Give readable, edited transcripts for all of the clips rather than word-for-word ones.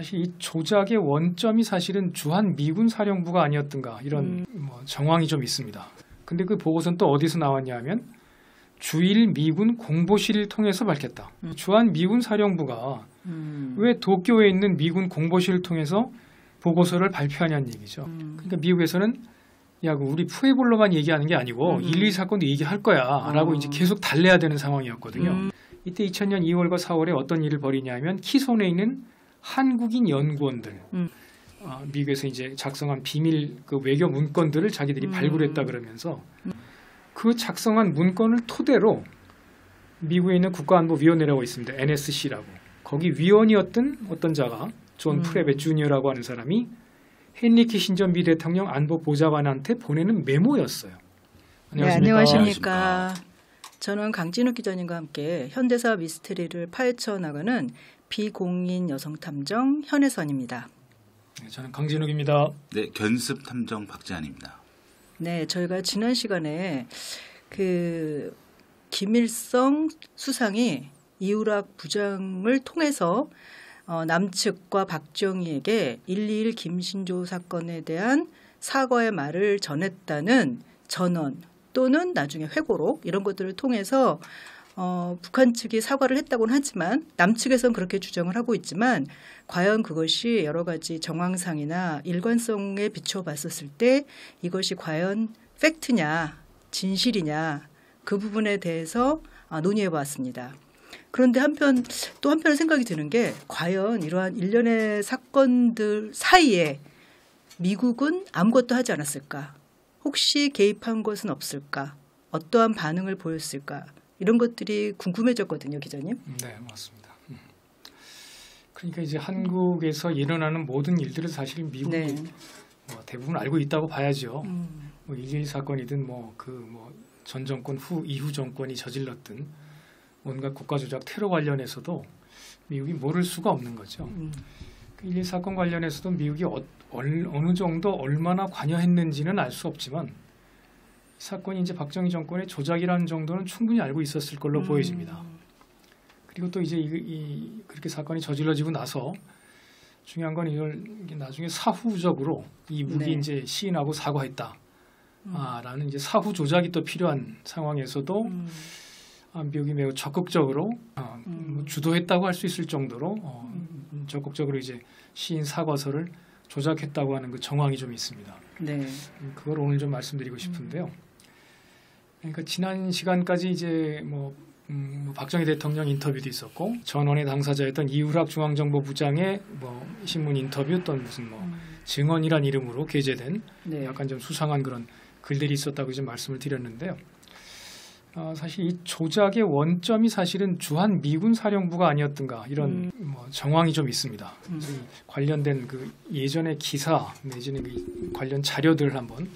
사실 이 조작의 원점이 사실은 주한 미군 사령부가 아니었던가 이런 정황이 좀 있습니다. 근데 그 보고서는 또 어디서 나왔냐 하면 주일 미군 공보실을 통해서 밝혔다. 주한 미군 사령부가 왜 도쿄에 있는 미군 공보실을 통해서 보고서를 발표하냐는 얘기죠. 그러니까 미국에서는 야, 우리 푸에볼로만 얘기하는 게 아니고 1.12 사건도 얘기할 거야 라고 이제 계속 달래야 되는 상황이었거든요. 이때 2000년 2월과 4월에 어떤 일을 벌이냐면 키손에 있는 한국인 연구원들 미국에서 이제 작성한 비밀 그 외교 문건들을 자기들이 발굴했다 그러면서 그 작성한 문건을 토대로 미국에 있는 국가안보위원회라고 있습니다. NSC라고. 거기 위원이었던 어떤 자가 존 프레베 주니어라고 하는 사람이 헨리 키신저 미 대통령 안보보좌관한테 보내는 메모였어요. 네, 안녕하십니까. 저는 강진욱 기자님과 함께 현대사 미스터리를 파헤쳐 나가는 비공인 여성탐정 현혜선입니다. 네, 저는 강진욱입니다. 네, 견습탐정 박지한입니다. 네, 저희가 지난 시간에 그 김일성 수상이 이우락 부장을 통해서 남측과 박정희에게 1.21 김신조 사건에 대한 사과의 말을 전했다는 전원 또는 나중에 회고록 이런 것들을 통해서 북한 측이 사과를 했다고는 하지만 남측에서는 그렇게 주장을 하고 있지만 과연 그것이 여러 가지 정황상이나 일관성에 비추어 봤었을 때 이것이 과연 팩트냐 진실이냐 그 부분에 대해서 논의해 보았습니다. 그런데 또 한편 생각이 드는 게 과연 이러한 일련의 사건들 사이에 미국은 아무것도 하지 않았을까? 혹시 개입한 것은 없을까? 어떠한 반응을 보였을까? 이런 것들이 궁금해졌거든요, 기자님. 네, 맞습니다. 그러니까 이제 한국에서 일어나는 모든 일들을 사실 미국이 네. 대부분 알고 있다고 봐야죠. 1.12 사건이든 전 정권 이후 정권이 저질렀든 뭔가 국가조작 테러 관련해서도 미국이 모를 수가 없는 거죠. 1.12 사건 관련해서도 미국이 어느 정도 얼마나 관여했는지는 알 수 없지만 이 사건이 이제 박정희 정권의 조작이라는 정도는 충분히 알고 있었을 걸로 보여집니다. 그리고 또 이제 그렇게 사건이 저질러지고 나서 중요한 건 이걸 나중에 사후적으로 이무기 네. 이제 시인하고 사과했다. 라는 이제 사후 조작이 또 필요한 상황에서도 미국이 매우 적극적으로 주도했다고 할 수 있을 정도로 적극적으로 이제 시인 사과서를 조작했다고 하는 그 정황이 좀 있습니다. 네. 그걸 오늘 좀 말씀드리고 싶은데요. 그러니까 지난 시간까지 이제 박정희 대통령 인터뷰도 있었고 전원의 당사자였던 이우락 중앙정보부장의 신문 인터뷰 또는 무슨 증언이란 이름으로 게재된 네. 약간 좀 수상한 그런 글들이 있었다고 좀 말씀을 드렸는데요. 사실 이 조작의 원점이 사실은 주한 미군 사령부가 아니었던가 이런 정황이 좀 있습니다. 관련된 그 예전의 기사 내지는 그 관련 자료들을 한번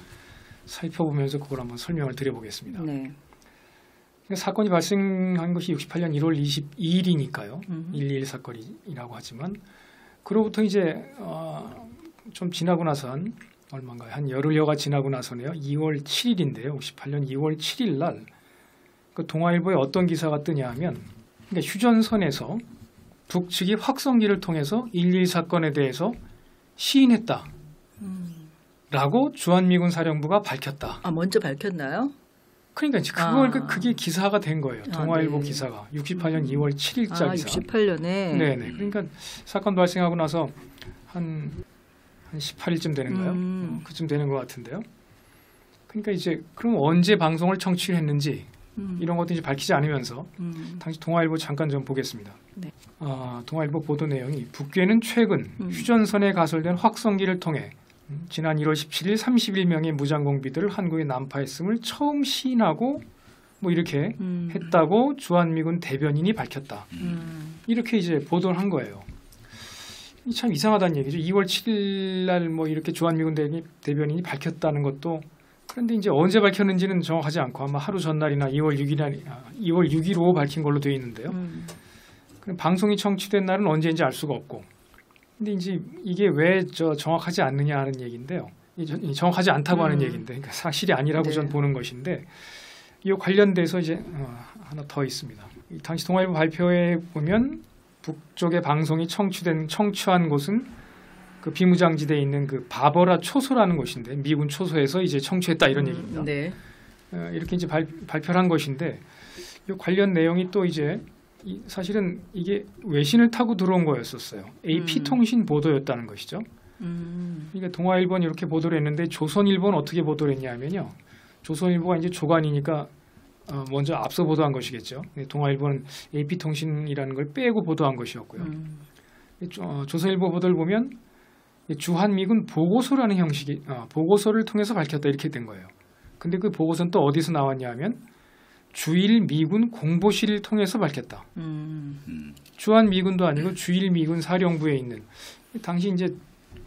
살펴보면서 그걸 한번 설명을 드려보겠습니다. 네. 사건이 발생한 것이 68년 1월 22일이니까요. 1.21 사건이라고 하지만 그로부터 이제 좀 지나고 나선 얼마인가요? 한 열흘여가 지나고 나서네요. 2월 7일인데요. 68년 2월 7일 날 그 동아일보에 어떤 기사가 뜨냐 하면 그러니까 휴전선에서 북측이 확성기를 통해서 1.21 사건에 대해서 시인했다. 라고 주한미군 사령부가 밝혔다. 먼저 밝혔나요? 그러니까 그게 기사가 된 거예요. 동아일보 네. 기사가 68년 2월 7일자 기사. 68년에. 네네. 그러니까 사건 발생하고 나서 한 18일쯤 되는가요? 그쯤 되는 것 같은데요. 그러니까 이제 그럼 언제 방송을 청취를 했는지 이런 것도 이제 밝히지 않으면서 당시 동아일보 잠깐 좀 보겠습니다. 네. 동아일보 보도 내용이 북괴는 최근 휴전선에 가설된 확성기를 통해 지난 1월 17일 31명의 무장공비들을 한국에 난파했음을 처음 시인하고 이렇게 했다고 주한미군 대변인이 밝혔다. 이렇게 이제 보도를 한 거예요. 참 이상하다는 얘기죠. 2월 7일 날 이렇게 주한미군 대변인이 밝혔다는 것도 그런데 이제 언제 밝혔는지는 정확하지 않고 아마 하루 전날이나 2월 6일로 밝힌 걸로 되어 있는데요. 방송이 청취된 날은 언제인지 알 수가 없고. 근데 이제 이게 왜 정확하지 않느냐 하는 얘기인데요. 정확하지 않다고 하는 얘기인데, 그러니까 사실이 아니라고 전 보는 것인데, 이 관련돼서 이제 하나 더 있습니다. 당시 동아일보 발표에 보면 북쪽의 방송이 청취한 곳은 그 비무장지대에 있는 그 바버라 초소라는 곳인데 미군 초소에서 이제 청취했다 이런 얘기입니다. 네. 이렇게 이제 발표를 한 것인데 이 관련 내용이 또 이제 사실은 이게 외신을 타고 들어온 거였었어요. AP 통신 보도였다는 것이죠. 그러니까 동아일보는 이렇게 보도를 했는데 조선일보는 어떻게 보도를 했냐면요. 조선일보가 이제 조간이니까 먼저 앞서 보도한 것이겠죠. 동아일보는 AP 통신이라는 걸 빼고 보도한 것이었고요. 조선일보 보도를 보면 주한미군 보고서라는 형식이 보고서를 통해서 밝혔다 이렇게 된 거예요. 근데 그 보고서는 또 어디서 나왔냐 하면 주일 미군 공보실을 통해서 밝혔다. 주한 미군도 아니고 주일 미군 사령부에 있는 당시 이제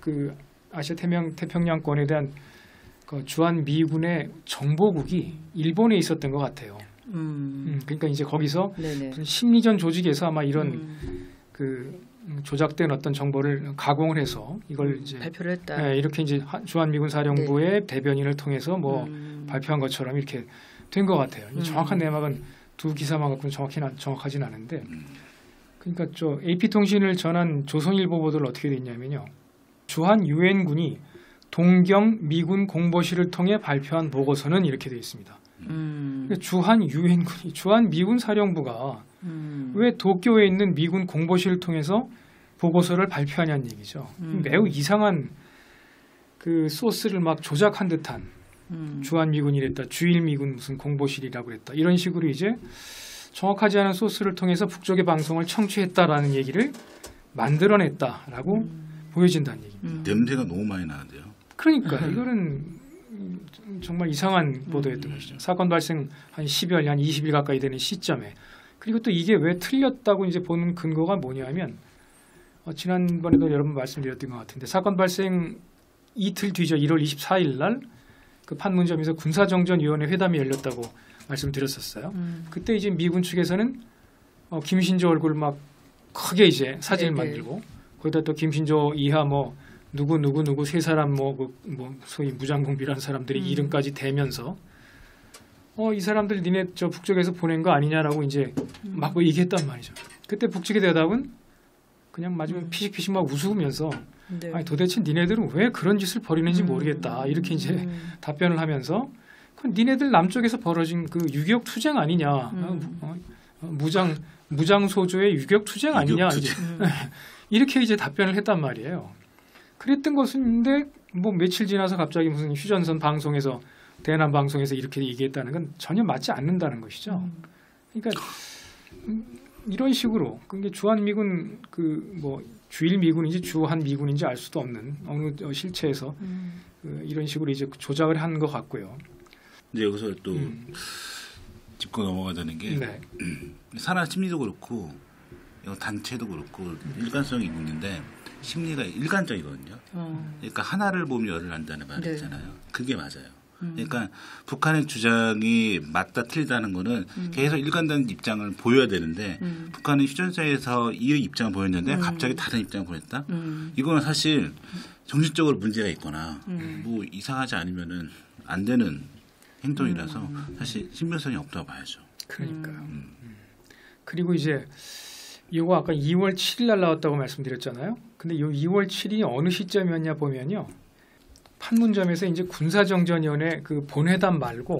그 아시아 태평양권에 대한 그 주한 미군의 정보국이 일본에 있었던 것 같아요. 그러니까 이제 거기서 무슨 심리전 조직에서 아마 이런 그 조작된 어떤 정보를 가공을 해서 이걸 이제 발표를 했다. 이렇게 이제 주한 미군 사령부의 대변인을 통해서 뭐 발표한 것처럼 이렇게 된 것 같아요. 정확한 내막은 두 기사만 갖고는 정확하진 않은데, 그러니까 저 AP 통신을 전한 조선일보 보도를 어떻게 됐냐면요, 주한 유엔군이 동경 미군 공보실을 통해 발표한 보고서는 이렇게 되어 있습니다. 그러니까 주한 유엔군이 주한 미군 사령부가 왜 도쿄에 있는 미군 공보실을 통해서 보고서를 발표하냐는 얘기죠. 매우 이상한 그 소스를 막 조작한 듯한 주한 미군이 이랬다, 주일 미군 무슨 공보실이라고 그랬다 이런 식으로 이제 정확하지 않은 소스를 통해서 북쪽의 방송을 청취했다라는 얘기를 만들어냈다라고 보여진다는 얘기입니다. 냄새가 너무 많이 나는데요. 그러니까 이거는 정말 이상한 보도였던 것이죠. 사건 발생 한 10여 년, 한 20일 가까이 되는 시점에. 그리고 또 이게 왜 틀렸다고 이제 보는 근거가 뭐냐면 지난번에도 여러 번 말씀드렸던 것 같은데 사건 발생 이틀 뒤죠. 1월 24일 날 그 판문점에서 군사정전위원회 회담이 열렸다고 말씀드렸었어요. 그때 이제 미군 측에서는 김신조 얼굴 막 크게 이제 사진을 만들고 거기다 또 김신조 이하 뭐 누구 세 사람 뭐 소위 무장공비라는 사람들의 이름까지 대면서 이 사람들 니네 저 북쪽에서 보낸 거 아니냐라고 이제 막 뭐 얘기했단 말이죠. 그때 북측의 대답은 그냥 마지막에 피식피식 막 웃으면서 아니 도대체 니네들은 왜 그런 짓을 벌이는지 모르겠다 이렇게 이제 답변을 하면서 니네들 남쪽에서 벌어진 그 유격 투쟁 아니냐, 무장 소조의 유격 투쟁 아니냐 이렇게 이제 답변을 했단 말이에요. 그랬던 것인데 뭐 며칠 지나서 갑자기 무슨 휴전선 방송에서 대남 방송에서 이렇게 얘기했다는 건 전혀 맞지 않는다는 것이죠. 그러니까 이런 식으로 그게 주한 미군 그 뭐 주일 미군인지 주한 미군인지 알 수도 없는 어느 실체에서 이런 식으로 이제 조작을 한 것 같고요. 이제 여기서 또 짚고 넘어가자는 게 사람 심리도 그렇고 단체도 그렇고 일관성이 있는데 심리가 일관적이거든요. 그러니까 하나를 보면 열을 난다는 말이 있잖아요. 그게 맞아요. 그러니까 북한의 주장이 맞다 틀리다는 거는 계속 일관된 입장을 보여야 되는데 북한은 휴전선에서 이 입장을 보였는데 갑자기 다른 입장을 보였다. 이거는 사실 정신적으로 문제가 있거나 뭐 이상하지 않으면은 안 되는 행동이라서 사실 신빙성이 없다고 봐야죠. 그러니까요. 그리고 이제 이거 아까 2월 7일 날 나왔다고 말씀드렸잖아요. 근데 이 2월 7일이 어느 시점이었냐 보면요. 판문점에서 이제 군사정전위원회 그 본회담 말고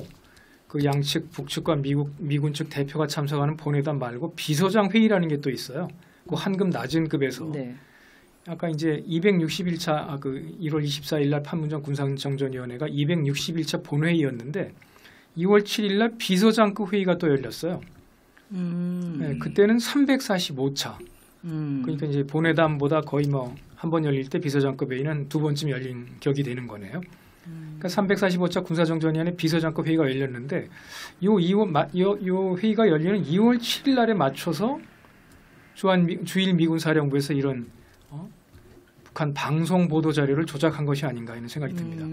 그 양측 북측과 미군 측 대표가 참석하는 본회담 말고 비서장 회의라는 게 또 있어요. 그 한급 낮은 급에서 아까 이제 261차 그 1월 24일 날 판문점 군사정전위원회가 261차 본회의였는데 2월 7일 날 비서장급 회의가 또 열렸어요. 그때는 345차. 그러니까 이제 본회담보다 거의 뭐 한 번 열릴 때 비서장급 회의는 두 번쯤 열린 격이 되는 거네요. 그러니까 345차 군사정전위원회 비서장급 회의가 열렸는데 요 회의가 열리는 2월 7일 날에 맞춰서 주일 미군 사령부에서 이런 북한 방송 보도 자료를 조작한 것이 아닌가 하는 생각이 듭니다.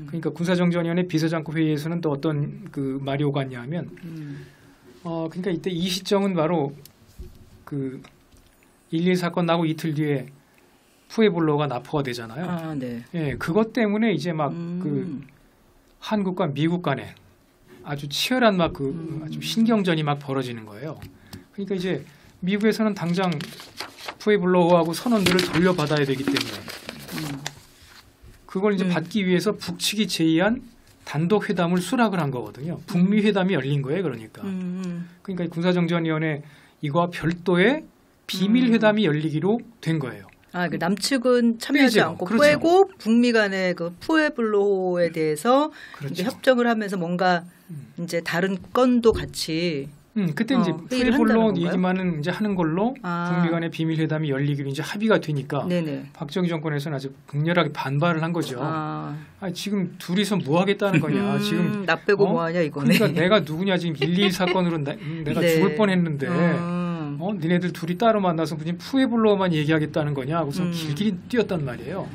그러니까 군사정전위원회 비서장급 회의에서는 또 어떤 그 말이 오갔냐면 그러니까 이때 이 시점은 바로 그 1.1 사건 나고 이틀 뒤에 푸에블로가 납포가 되잖아요. 예, 그것 때문에 이제 막 그 한국과 미국 간에 아주 치열한 막 그 아주 신경전이 막 벌어지는 거예요. 그러니까 이제 미국에서는 당장 푸에블로호하고 선원들을 돌려받아야 되기 때문에 그걸 이제 받기 위해서 북측이 제의한 단독 회담을 수락을 한 거거든요. 북미 회담이 열린 거예요, 그러니까. 그러니까 이 군사정전위원회 이거와 별도의 비밀 회담이 열리기로 된 거예요. 그 남측은 참여하지 빼죠. 않고 그렇죠. 빼고 북미 간의 그 푸에블로호에 대해서 그렇죠. 이제 협정을 하면서 뭔가 이제 다른 건도 같이 그때 이제 회의를 푸에블로 한다는 얘기만은 이제 하는 걸로 북미 간의 비밀 회담이 열리기로 이제 합의가 되니까 네네. 박정희 정권에서는 아주 극렬하게 반발을 한 거죠. 지금 둘이서 뭐 하겠다는 거냐. 지금 나 빼고 뭐 하냐 이거네. 그러니까 내가 누구냐 지금 1.2 사건으로 내가 네. 죽을 뻔했는데 니네들 둘이 따로 만나서 무슨 푸에블로만 얘기하겠다는 거냐. 그래서 길길이 뛰었단 말이에요.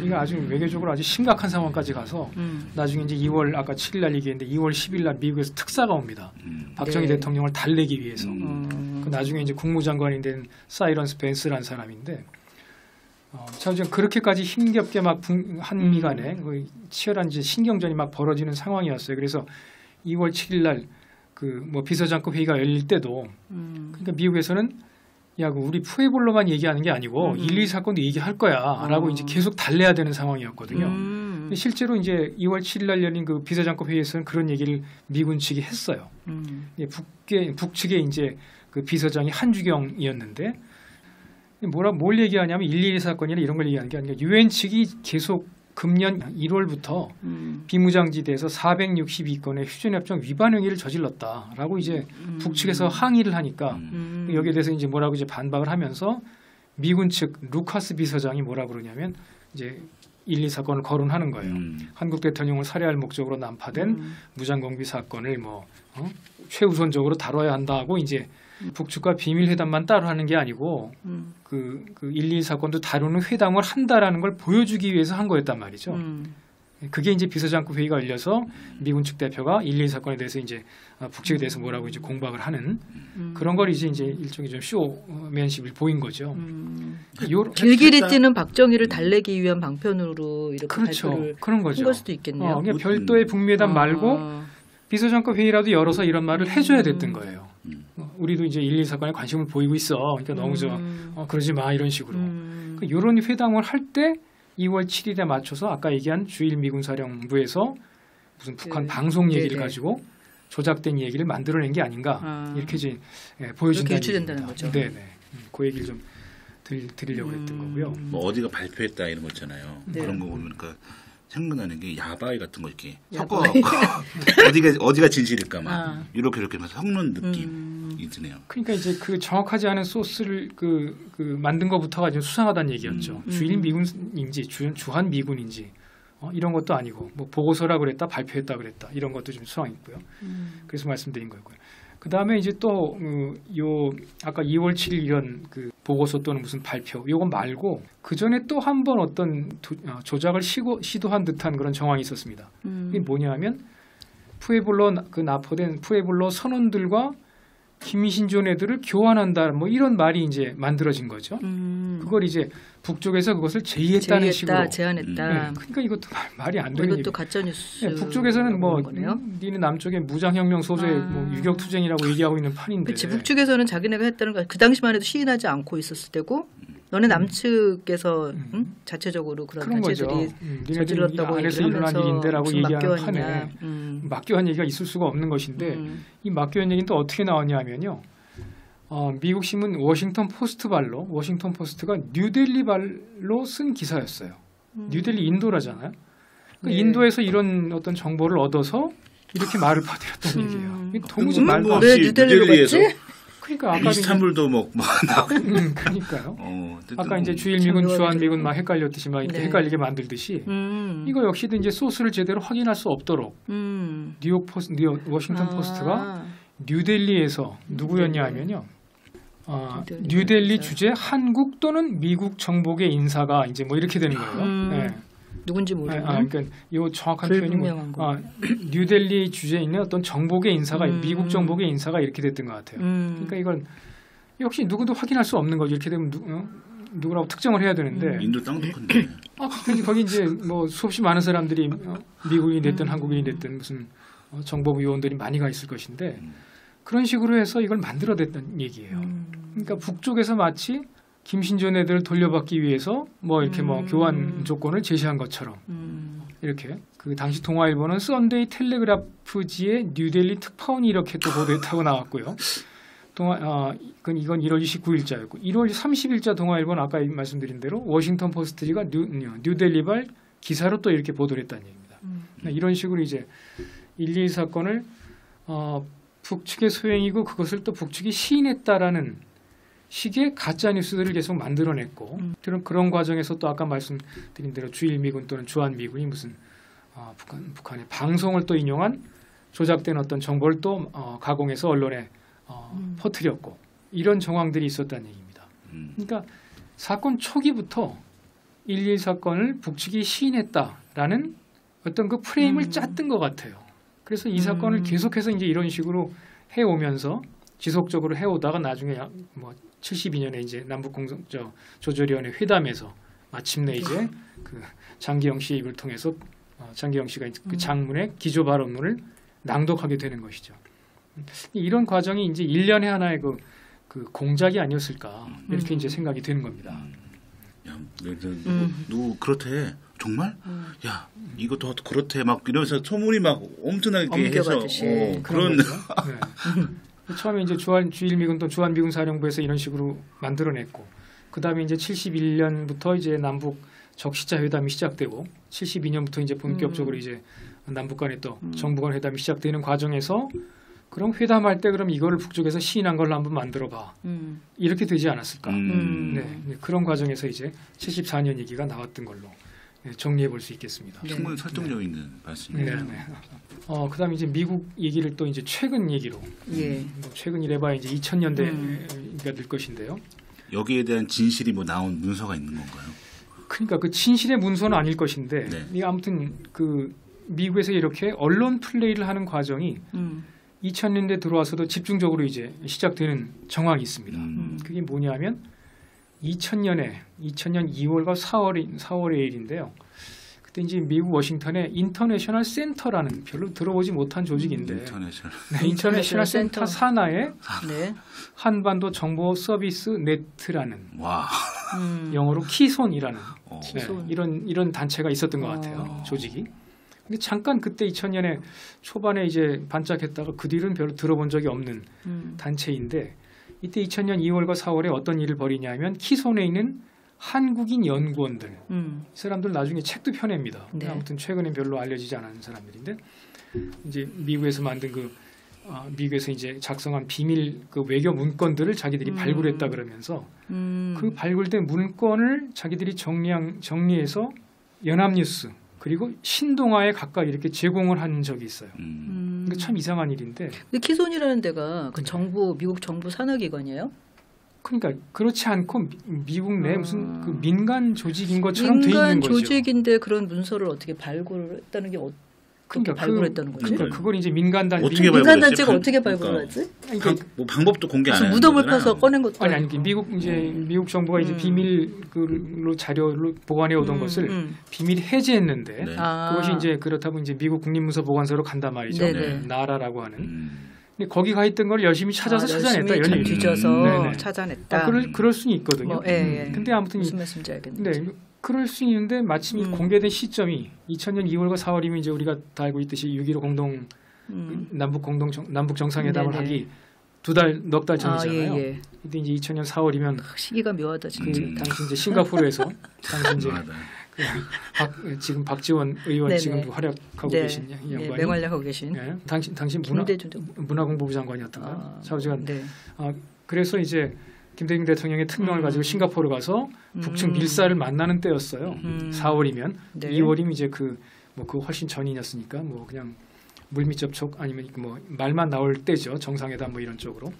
이거 아주 외교적으로 아주 심각한 상황까지 가서 나중에 이제 2월 아까 7일 날 얘기했는데 2월 10일 날 미국에서 특사가 옵니다. 박정희 네. 대통령을 달래기 위해서. 그 나중에 이제 국무장관이 된 사이런스 벤스라는 사람인데 참 그렇게까지 힘겹게 막 한미 간에 그 치열한 이제 신경전이 막 벌어지는 상황이었어요. 그래서 2월 7일 날 그 뭐 비서장급 회의가 열릴 때도 그러니까 미국에서는 야, 우리 푸에블로만 얘기하는 게 아니고 1.2 사건도 얘기할 거야라고 이제 계속 달래야 되는 상황이었거든요. 실제로 이제 2월 7일 날 열린 그 비서장급 회의에서는 그런 얘기를 미군 측이 했어요. 북측에 이제 그 비서장이 한주경이었는데 뭘 얘기하냐면 1.12 사건이나 이런 걸 얘기하는 게 아니라 유엔 측이 계속 금년 1월부터 비무장지대에서 462건의 휴전협정 위반 행위를 저질렀다라고 이제 북측에서 항의를 하니까 여기에 대해서 이제 뭐라고 이제 반박을 하면서 미군 측 루카스 비서장이 뭐라 그러냐면 이제 1.2 사건을 거론하는 거예요. 한국 대통령을 살해할 목적으로 난파된 무장공비 사건을 최우선적으로 다뤄야 한다고 이제 북측과 비밀 회담만 따로 하는 게 아니고 그 1.2 사건도 다루는 회담을 한다라는 걸 보여주기 위해서 한 거였단 말이죠. 그게 이제 비서장급 회의가 열려서 미군 측 대표가 1.2 사건에 대해서 이제 북측에 대해서 뭐라고 이제 공박을 하는 그런 걸 이제 일종의 좀 쇼맨십을 보인 거죠. 길길이 뛰는 박정희를 달래기 위한 방편으로 이렇게 그렇죠. 발표를 그런 거죠. 한 걸 수도 있겠네요. 그러니까 별도의 북미회담 말고 비서장급 회의라도 열어서 이런 말을 해줘야 됐던 거예요. 우리도 이제 1.2 사건에 관심을 보이고 있어. 그러니까 너무 그러지 마 이런 식으로. 그러니까 이런 회담을 할 때 2월 7일에 맞춰서 아까 얘기한 주일 미군 사령부에서 무슨 북한 방송 얘기를 네네. 가지고 조작된 얘기를 만들어낸 게 아닌가 이렇게 이제 보여진다는 유추된다는 얘기입니다. 거죠. 네네. 그 얘기를 좀 드리려고 했던 거고요. 뭐 어디가 발표했다 이런 거 있잖아요. 네. 그런 거 보니까 생각나는 게 야바이 같은 거 이렇게 야바이. 섞어갖고 어디가 진실일까 막 이렇게 섞는 느낌이 드네요. 그러니까 이제 그 정확하지 않은 소스를 그 만든 것부터가 좀 수상하다는 얘기였죠. 주일 미군인지 주한 미군인지 이런 것도 아니고 뭐 보고서라 그랬다 발표했다 그랬다 이런 것도 좀 수상했고요. 그래서 말씀드린 거고요. 그 다음에 이제 또 요 아까 2월 7일 이런 그 보고서 또는 무슨 발표 요거 말고 그 전에 또 한 번 어떤 조작을 시도한 듯한 그런 정황이 있었습니다. 이게 뭐냐면 푸에블로 그 납포된 푸에블로 선원들과 김신존 애들을 교환한다 뭐 이런 말이 이제 만들어진 거죠. 그걸 이제 북쪽에서 그것을 제의했다는 식으로 제안했다. 네, 그러니까 이것도 말이 안 되는 이것도 얘기. 가짜 뉴스. 네, 북쪽에서는 뭐 니네 남쪽에 무장혁명 소재 뭐 유격투쟁이라고 얘기하고 있는 판인데. 그렇지. 북측에서는 자기네가 했다는 거 그 당시만 해도 시인하지 않고 있었을 때고 너네 남측에서 자체적으로 그런 단체들이 저질렀다고 안에서 얘기를 일어난 하면서 일인데라고 무슨 얘기하는 막교환이냐. 판에 막교환 얘기가 있을 수가 없는 것인데 이 막교환 얘기는 또 어떻게 나왔냐면요. 미국 신문 워싱턴 포스트발로 워싱턴 포스트가 뉴델리 발로 쓴 기사였어요. 뉴델리 인도라잖아요. 그러니까 네. 인도에서 이런 어떤 정보를 얻어서 이렇게 말을 퍼뜨렸다는 얘기예요. 이게 도무지 뭐 말도 안 왜 돼. 뉴델리로 갔지? 그러니까 아까 이스탄불도 뭐 나오고. 그러니까요. 어쨌든 아까 이제 뭐 주일 미군, 주한 미군 막 헷갈렸듯이 막 이렇게 네. 헷갈리게 만들듯이 이거 역시도 이제 소스를 제대로 확인할 수 없도록 워싱턴 포스트가 뉴델리에서 누구였냐 하면요. 뉴델리 주재 한국 또는 미국 정복의 인사가 이제 뭐 이렇게 되는 거예요. 네. 누군지 모르는. 그러니까 이 정확한 표현이 뉴델리 주재에 있는 어떤 정복의 인사가 미국 정복의 인사가 이렇게 됐던 것 같아요. 그러니까 이건 역시 누구도 확인할 수 없는 거죠. 이렇게 되면 누구라고 특정을 해야 되는데. 인도 땅도 큰데. 거기 이제 뭐 수없이 많은 사람들이 미국인이 됐든 한국인이 됐든 무슨 정보부 요원들이 많이 가 있을 것인데 그런 식으로 해서 이걸 만들어냈던 얘기예요. 그러니까 북쪽에서 마치 김신전 애들을 돌려받기 위해서 뭐 이렇게 뭐 교환 조건을 제시한 것처럼 이렇게 그 당시 동아일보는 썬데이 텔레그라프지의 뉴델리 특파원이 이렇게 또 보도했다고 나왔고요. 이건 1월 29일자였고 1월 30일자 동아일보는 아까 말씀드린 대로 워싱턴 포스트지가 뉴델리발 기사로 또 이렇게 보도를 했다는 얘기입니다. 이런 식으로 이제 1.2 사건을 북측의 소행이고 그것을 또 북측이 시인했다라는 식의 가짜 뉴스들을 계속 만들어냈고 그런 과정에서 또 아까 말씀드린 대로 주일미군 또는 주한미군이 무슨 북한의 방송을 또 인용한 조작된 어떤 정보를 또 가공해서 언론에 퍼뜨렸고 이런 정황들이 있었다는 얘기입니다. 그러니까 사건 초기부터 1.1 사건을 북측이 시인했다라는 어떤 그 프레임을 짰던 것 같아요. 그래서 이 사건을 계속해서 이제 이런 식으로 해오면서 지속적으로 해오다가 나중에 뭐 72년에 이제 남북공조조절위원회 회담에서 마침내 이제 그 장기영 씨 입을 통해서 장기영 씨가 그 장문의 기조 발언문을 낭독하게 되는 것이죠. 이런 과정이 이제 일련의 하나의 그 공작이 아니었을까 이렇게 이제 생각이 되는 겁니다. 야, 누구 그렇대 정말? 야 이것도 그렇대 막 이러면서 소문이 막 엄청나게 해서 그런 네. 처음에 이제 주일미군 또 주한미군 사령부에서 이런 식으로 만들어냈고 그 다음에 이제 71년부터 이제 남북 적시자 회담이 시작되고 72년부터 이제 본격적으로 이제 남북 간의 또 정부 간 회담이 시작되는 과정에서 그럼 회담할 때 그럼 이거를 북쪽에서 시인한 걸로 한번 만들어봐 이렇게 되지 않았을까? 네, 그런 과정에서 이제 74년 얘기가 나왔던 걸로 정리해 볼 수 있겠습니다. 충분히 설득력 있는 말씀입니다. 네. 그다음에 이제 미국 얘기를 또 이제 최근 얘기로 뭐 최근이래봐야 이제 2000년대가 될 것인데요. 여기에 대한 진실이 뭐 나온 문서가 있는 건가요? 그러니까 그 진실의 문서는 아닐 것인데 이게 아무튼 그 미국에서 이렇게 언론 플레이를 하는 과정이 2000년대 들어와서도 집중적으로 이제 시작되는 정황이 있습니다. 그게 뭐냐면 2000년 2월과 4월의 일인데요. 그때 이제 미국 워싱턴에 인터내셔널 센터라는 별로 들어보지 못한 조직인데 인터내셔널 센터 산하에 한반도 정보 서비스 네트라는 영어로 키손이라는 이런 단체가 있었던 것 같아요. 조직이. 근데 잠깐 그때 2000년에 초반에 이제 반짝했다가 그 뒤로는 별로 들어본 적이 없는 단체인데 이때 2000년 2월과 4월에 어떤 일을 벌이냐면 키손에 있는 한국인 연구원들 이 사람들 나중에 책도 펴냅니다. 아무튼 최근엔 별로 알려지지 않은 사람들인데 이제 미국에서 만든 미국에서 이제 작성한 비밀 그 외교 문건들을 자기들이 발굴했다 그러면서 그 발굴된 문건을 자기들이 정리해서 연합뉴스 그리고 신동아에 각각 이렇게 제공을 한 적이 있어요. 그러니까 참 이상한 일인데. 근데 키손이라는 데가 그 미국 정부 산하기관이에요? 그러니까 그렇지 않고 미국 내 무슨 그 민간 조직인 것처럼 돼 있는 거죠. 민간 조직인데 그런 문서를 어떻게 발굴했다는 게 그러니까 발굴했다는 거지? 그러니까 그걸 이제 민간 단체가 어떻게 발굴하지? 뭐 방법도 공개 안 하는 무덤을 파서 꺼낸 것도 아니 미국 정부가 이제 비밀로 자료를 보관해 오던 것을 비밀 해제했는데 그것이 이제 그렇다고 이제 미국 국립문서 보관소로 간단 말이죠. 나라라고 하는. 근데 거기 가 있던 걸 열심히 찾아서 찾아냈다 이런 얘기. 뒤져서 찾아냈다. 그럴 수는 있거든요. 근데 아무튼 무슨 말씀인지 알겠는데. 그럴 수 있는데 마침 공개된 시점이 2000년 2월과 4월이면 이제 우리가 다 알고 있듯이 6.15 남북 정상회담을 하기 넉 달 전이잖아요. 근데 이제 2000년 4월이면 시기가 묘하다 진짜. 당시 이제 싱가포르에서 당시 이제 지금 박지원 의원 지금도 활약하고 계신 양반이 맹활약하고 계신. 당시 문화공보부 장관이었던가요? 좌우지간. 그래서 이제 김대중 대통령의 특명을 가지고 싱가포르 가서 북측 밀사를 만나는 때였어요. 4월이면 2월이면 이제 그 훨씬 전이었으니까 뭐 그냥 물밑 접촉 아니면 뭐 말만 나올 때죠. 정상회담 뭐 이런 쪽으로.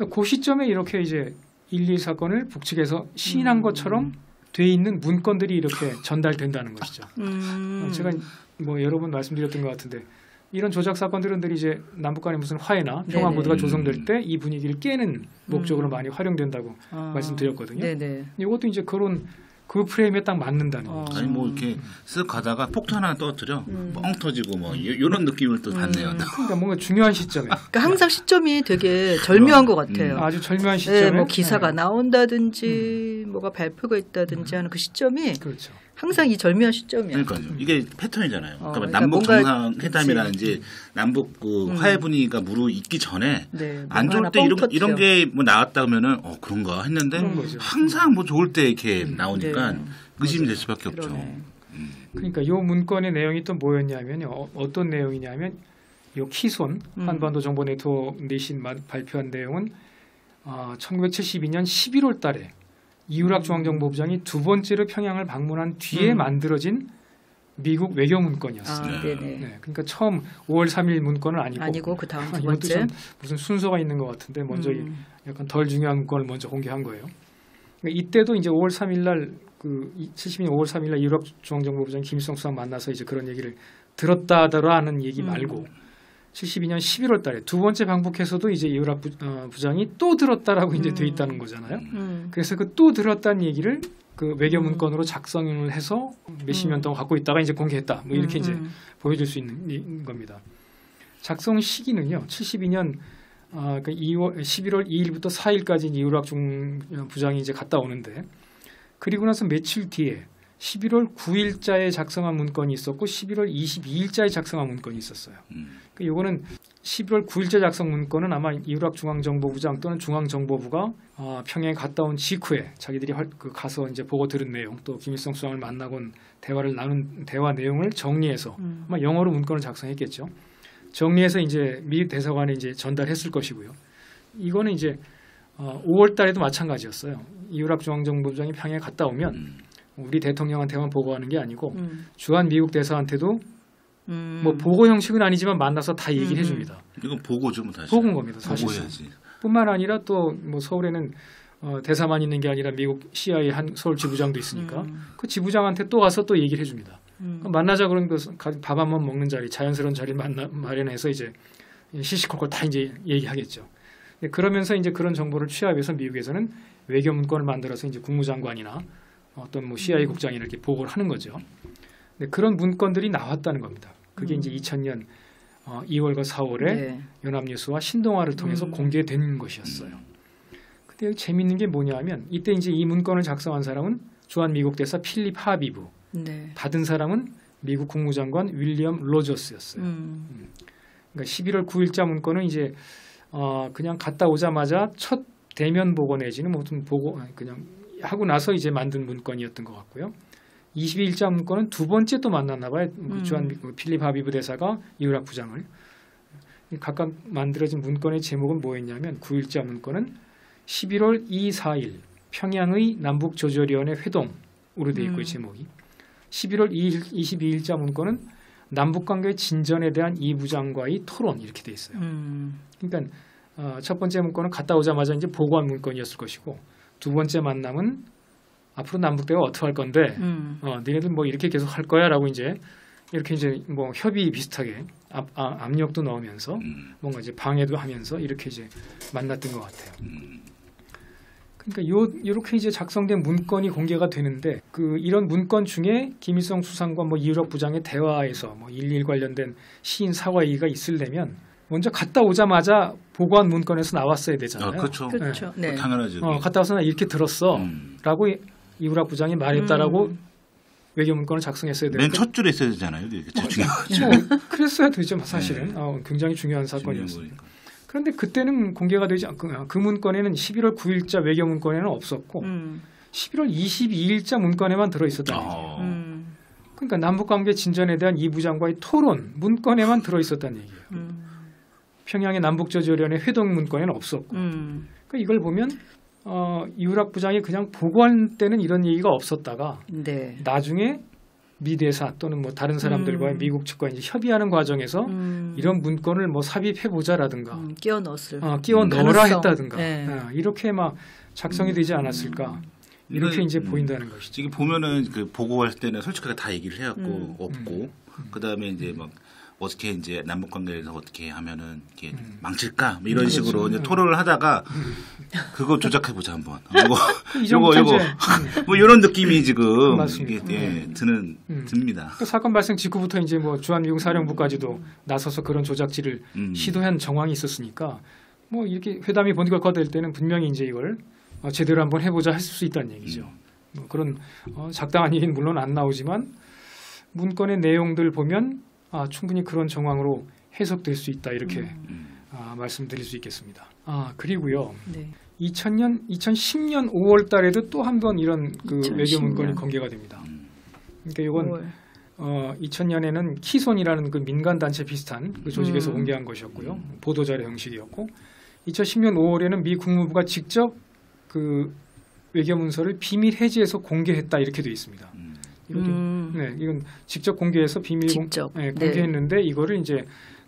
그 시점에 이렇게 이제 1.2 사건을 북측에서 시인한 것처럼 돼 있는 문건들이 이렇게 전달된다는 것이죠. 제가 뭐 여러 번 말씀드렸던 것 같은데 이런 조작 사건들은 이제 남북 간의 무슨 화해나 평화 무드가 조성될 때 이 분위기를 깨는 목적으로 많이 활용된다고 말씀드렸거든요. 이것도 이제 그런 그 프레임에 딱 맞는다는 거죠. 아니 뭐 이렇게 쓱 가다가 폭탄 하나 떨어뜨려 뻥 터지고 뭐 이런 느낌을 또 받네요. 그러니까 뭔가 중요한 시점에. 그러니까 항상 시점이 되게 절묘한 것 같아요. 아주 절묘한 시점에. 네, 뭐 기사가 나온다든지 뭐가 발표가 있다든지 하는 그 시점이 그렇죠. 항상 이 절묘한 시점이야. 그러니까요. 이게 패턴이잖아요. 그러니까 그러니까 남북 뭔가- 정상회담이라든지 남북 그 화해 분위기가 무르익기 전에 네, 안 뭔가 좋을 하나 때 뻥 터뜨려. 이런 게 뭐 나왔다 그러면은 그런가 했는데 그런 거죠. 항상 뭐 좋을 때 이렇게 나오니까 네. 의심이 될 수밖에 없죠. 그러네. 그러니까 이 문건의 내용이 또 뭐였냐면요. 어떤 내용이냐면 이 키손 한반도 정보 네트워크 내신 발표한 내용은 1972년 11월 달에 이우락 중앙정보부장이 두 번째로 평양을 방문한 뒤에 만들어진 미국 외교 문건이었어요. 네네. 네, 그러니까 처음 5월 3일 문건은 아니고 그 다음 두 이것도 번째. 무슨 순서가 있는 것 같은데 먼저 약간 덜 중요한 문건을 먼저 공개한 거예요. 그러니까 이때도 이제 5월 3일 날 그 72년 5월 3일 날 이우락 중앙정보부장 김일성 수석 만나서 이제 그런 얘기를 들었다더라 하는 얘기 말고 72년 11월 달에 두 번째 방북해서도 이제 이우락 부장이 또 들었다라고 이제 돼 있다는 거잖아요. 그래서 그 또 들었다는 얘기를 그 외교 문건으로 작성을 해서 몇십 년 동안 갖고 있다가 이제 공개했다. 뭐 이렇게 이제 보여줄 수 있는 겁니다. 작성 시기는요. 72년 11월 2일부터 4일까지 이우락 부장이 이제 갔다 오는데 그리고 나서 며칠 뒤에 11월 9일자에 작성한 문건이 있었고 11월 22일자에 작성한 문건이 있었어요. 요거는 11월 9일자 작성 문건은 아마 이우락 중앙정보부장 또는 중앙정보부가 평양에 갔다 온 직후에 자기들이 가서 이제 보고 들은 내용 또 김일성 수장을 만나곤 대화를 나눈 대화 내용을 정리해서 아마 영어로 문건을 작성했겠죠. 정리해서 이제 미 대사관에 이제 전달했을 것이고요. 이거는 이제 5월 달에도 마찬가지였어요. 이우락 중앙정보부장이 평양에 갔다 오면 우리 대통령한테만 보고하는 게 아니고 주한 미국 대사한테도 뭐 보고 형식은 아니지만 만나서 다 얘기를 해줍니다. 이건 보고죠, 뭐 사실. 보고인 겁니다. 사실. 보고해야지. 뿐만 아니라 또 뭐 서울에는 대사만 있는 게 아니라 미국 CIA 한 서울 지부장도 있으니까 그 지부장한테 또 가서 또 얘기를 해줍니다. 만나자 그런 밥 한 번 먹는 자리, 자연스러운 자리 마련해서 이제 시시콜콜 다 이제 얘기하겠죠. 그러면서 이제 그런 정보를 취합해서 미국에서는 외교 문건을 만들어서 이제 국무장관이나 어떤 뭐 CIA 국장이나 이렇게 보고를 하는 거죠. 그런 문건들이 나왔다는 겁니다. 그게 이제 2000년 2월과 4월에 연합뉴스와 신동아를 통해서 공개된 것이었어요. 근데 재미있는 게 뭐냐면 이때 이제 이 문건을 작성한 사람은 주한 미국 대사 필립 하비브, 받은 사람은 미국 국무장관 윌리엄 로저스였어요. 그러니까 11월 9일자 문건은 이제 그냥 갔다 오자마자 첫 대면 보고 내지는 무슨 보고 그냥 하고 나서 이제 만든 문건이었던 것 같고요. 22일자 문건은 두 번째 또 만났나 봐요. 주한 필립 하비브 대사가 이우락 부장을. 각각 만들어진 문건의 제목은 뭐였냐면 9일자 문건은 11월 2, 4일 평양의 남북조절위원회 회동으로 되어 있고 제목이 11월 2일, 22일자 문건은 남북관계 진전에 대한 이 부장과의 토론 이렇게 되어 있어요. 그러니까 첫 번째 문건은 갔다 오자마자 이제 보고한 문건이었을 것이고 두 번째 만남은 앞으로 남북대가 어떻게 할 건데, 니네들 뭐 이렇게 계속 할 거야라고 이제 이렇게 이제 뭐 협의 비슷하게 압력도 넣으면서 뭔가 이제 방해도 하면서 이렇게 이제 만났던 것 같아요. 그러니까 이렇게 이제 작성된 문건이 공개가 되는데 이런 문건 중에 김일성 수상과 뭐 이우락 부장의 대화에서 뭐 1.1 관련된 시인 사과 얘기가 있으려면 먼저 갔다 오자마자 보고한 문건에서 나왔어야 되잖아요. 그렇죠. 그렇죠. 네. 당연하죠. 갔다 와서 나 이렇게 들었어라고 이우락 부장이 말했다라고 외교 문건을 작성했어야 되는데 맨 첫 줄에 있어야 되잖아요. 이게 그랬어야 되죠. 사실은 굉장히 중요한 사건이었습니다. 그런데 그때는 공개가 되지 않고 그 문건에는 11월 9일자 외교 문건에는 없었고 11월 22일자 문건에만 들어있었다는 얘기예요. 그러니까 남북관계 진전에 대한 이 부장과의 토론 문건에만 들어있었다는 얘기예요. 평양의 남북조절위원회 회동 문건에는 없었고 그러니까 이걸 보면 이우락 부장이 그냥 보고할 때는 이런 얘기가 없었다가 나중에 미 대사 또는 뭐 다른 사람들과 미국 측과 이제 협의하는 과정에서 이런 문건을 뭐 삽입해 보자라든가 끼워 넣었을 끼워 넣으라 가능성. 했다든가 이렇게 막 작성이 되지 않았을까 이렇게 이제 보인다는 것이죠. 지금 보면은 그 보고할 때는 솔직하게 다 얘기를 해갖고 없고 그 다음에 이제 막 어떻게 이제 남북 관계에서 어떻게 하면은 이게 망칠까 뭐 이런 그렇죠. 식으로 이제 토론을 하다가 그거 조작해 보자 한번. 뭐 이런 느낌이 지금 맞습니다. 이게 듭니다. 그 사건 발생 직후부터 이제 뭐 주한 미국 사령부까지도 나서서 그런 조작질을 시도한 정황이 있었으니까 뭐 이렇게 회담이 본격화될 때는 분명히 이제 이걸 제대로 한번 해보자 했을 수 있다는 얘기죠. 뭐 그런 작당한 얘기는 물론 안 나오지만 문건의 내용들 보면 충분히 그런 정황으로 해석될 수 있다 이렇게 말씀드릴 수 있겠습니다. 그리고요. 네. 2010년 5월 달에도 또 한 번 이런 그 2010년. 외교 문건이 공개가 됩니다. 그러니까 이건 2000년에는 키손이라는 그 민간 단체 비슷한 그 조직에서 공개한 것이었고요. 보도자료 형식이었고 2010년 5월에는 미 국무부가 직접 그 외교 문서를 비밀 해지해서 공개했다 이렇게 되어 있습니다. 이건 직접 공개해서 공개했는데 이거를 이제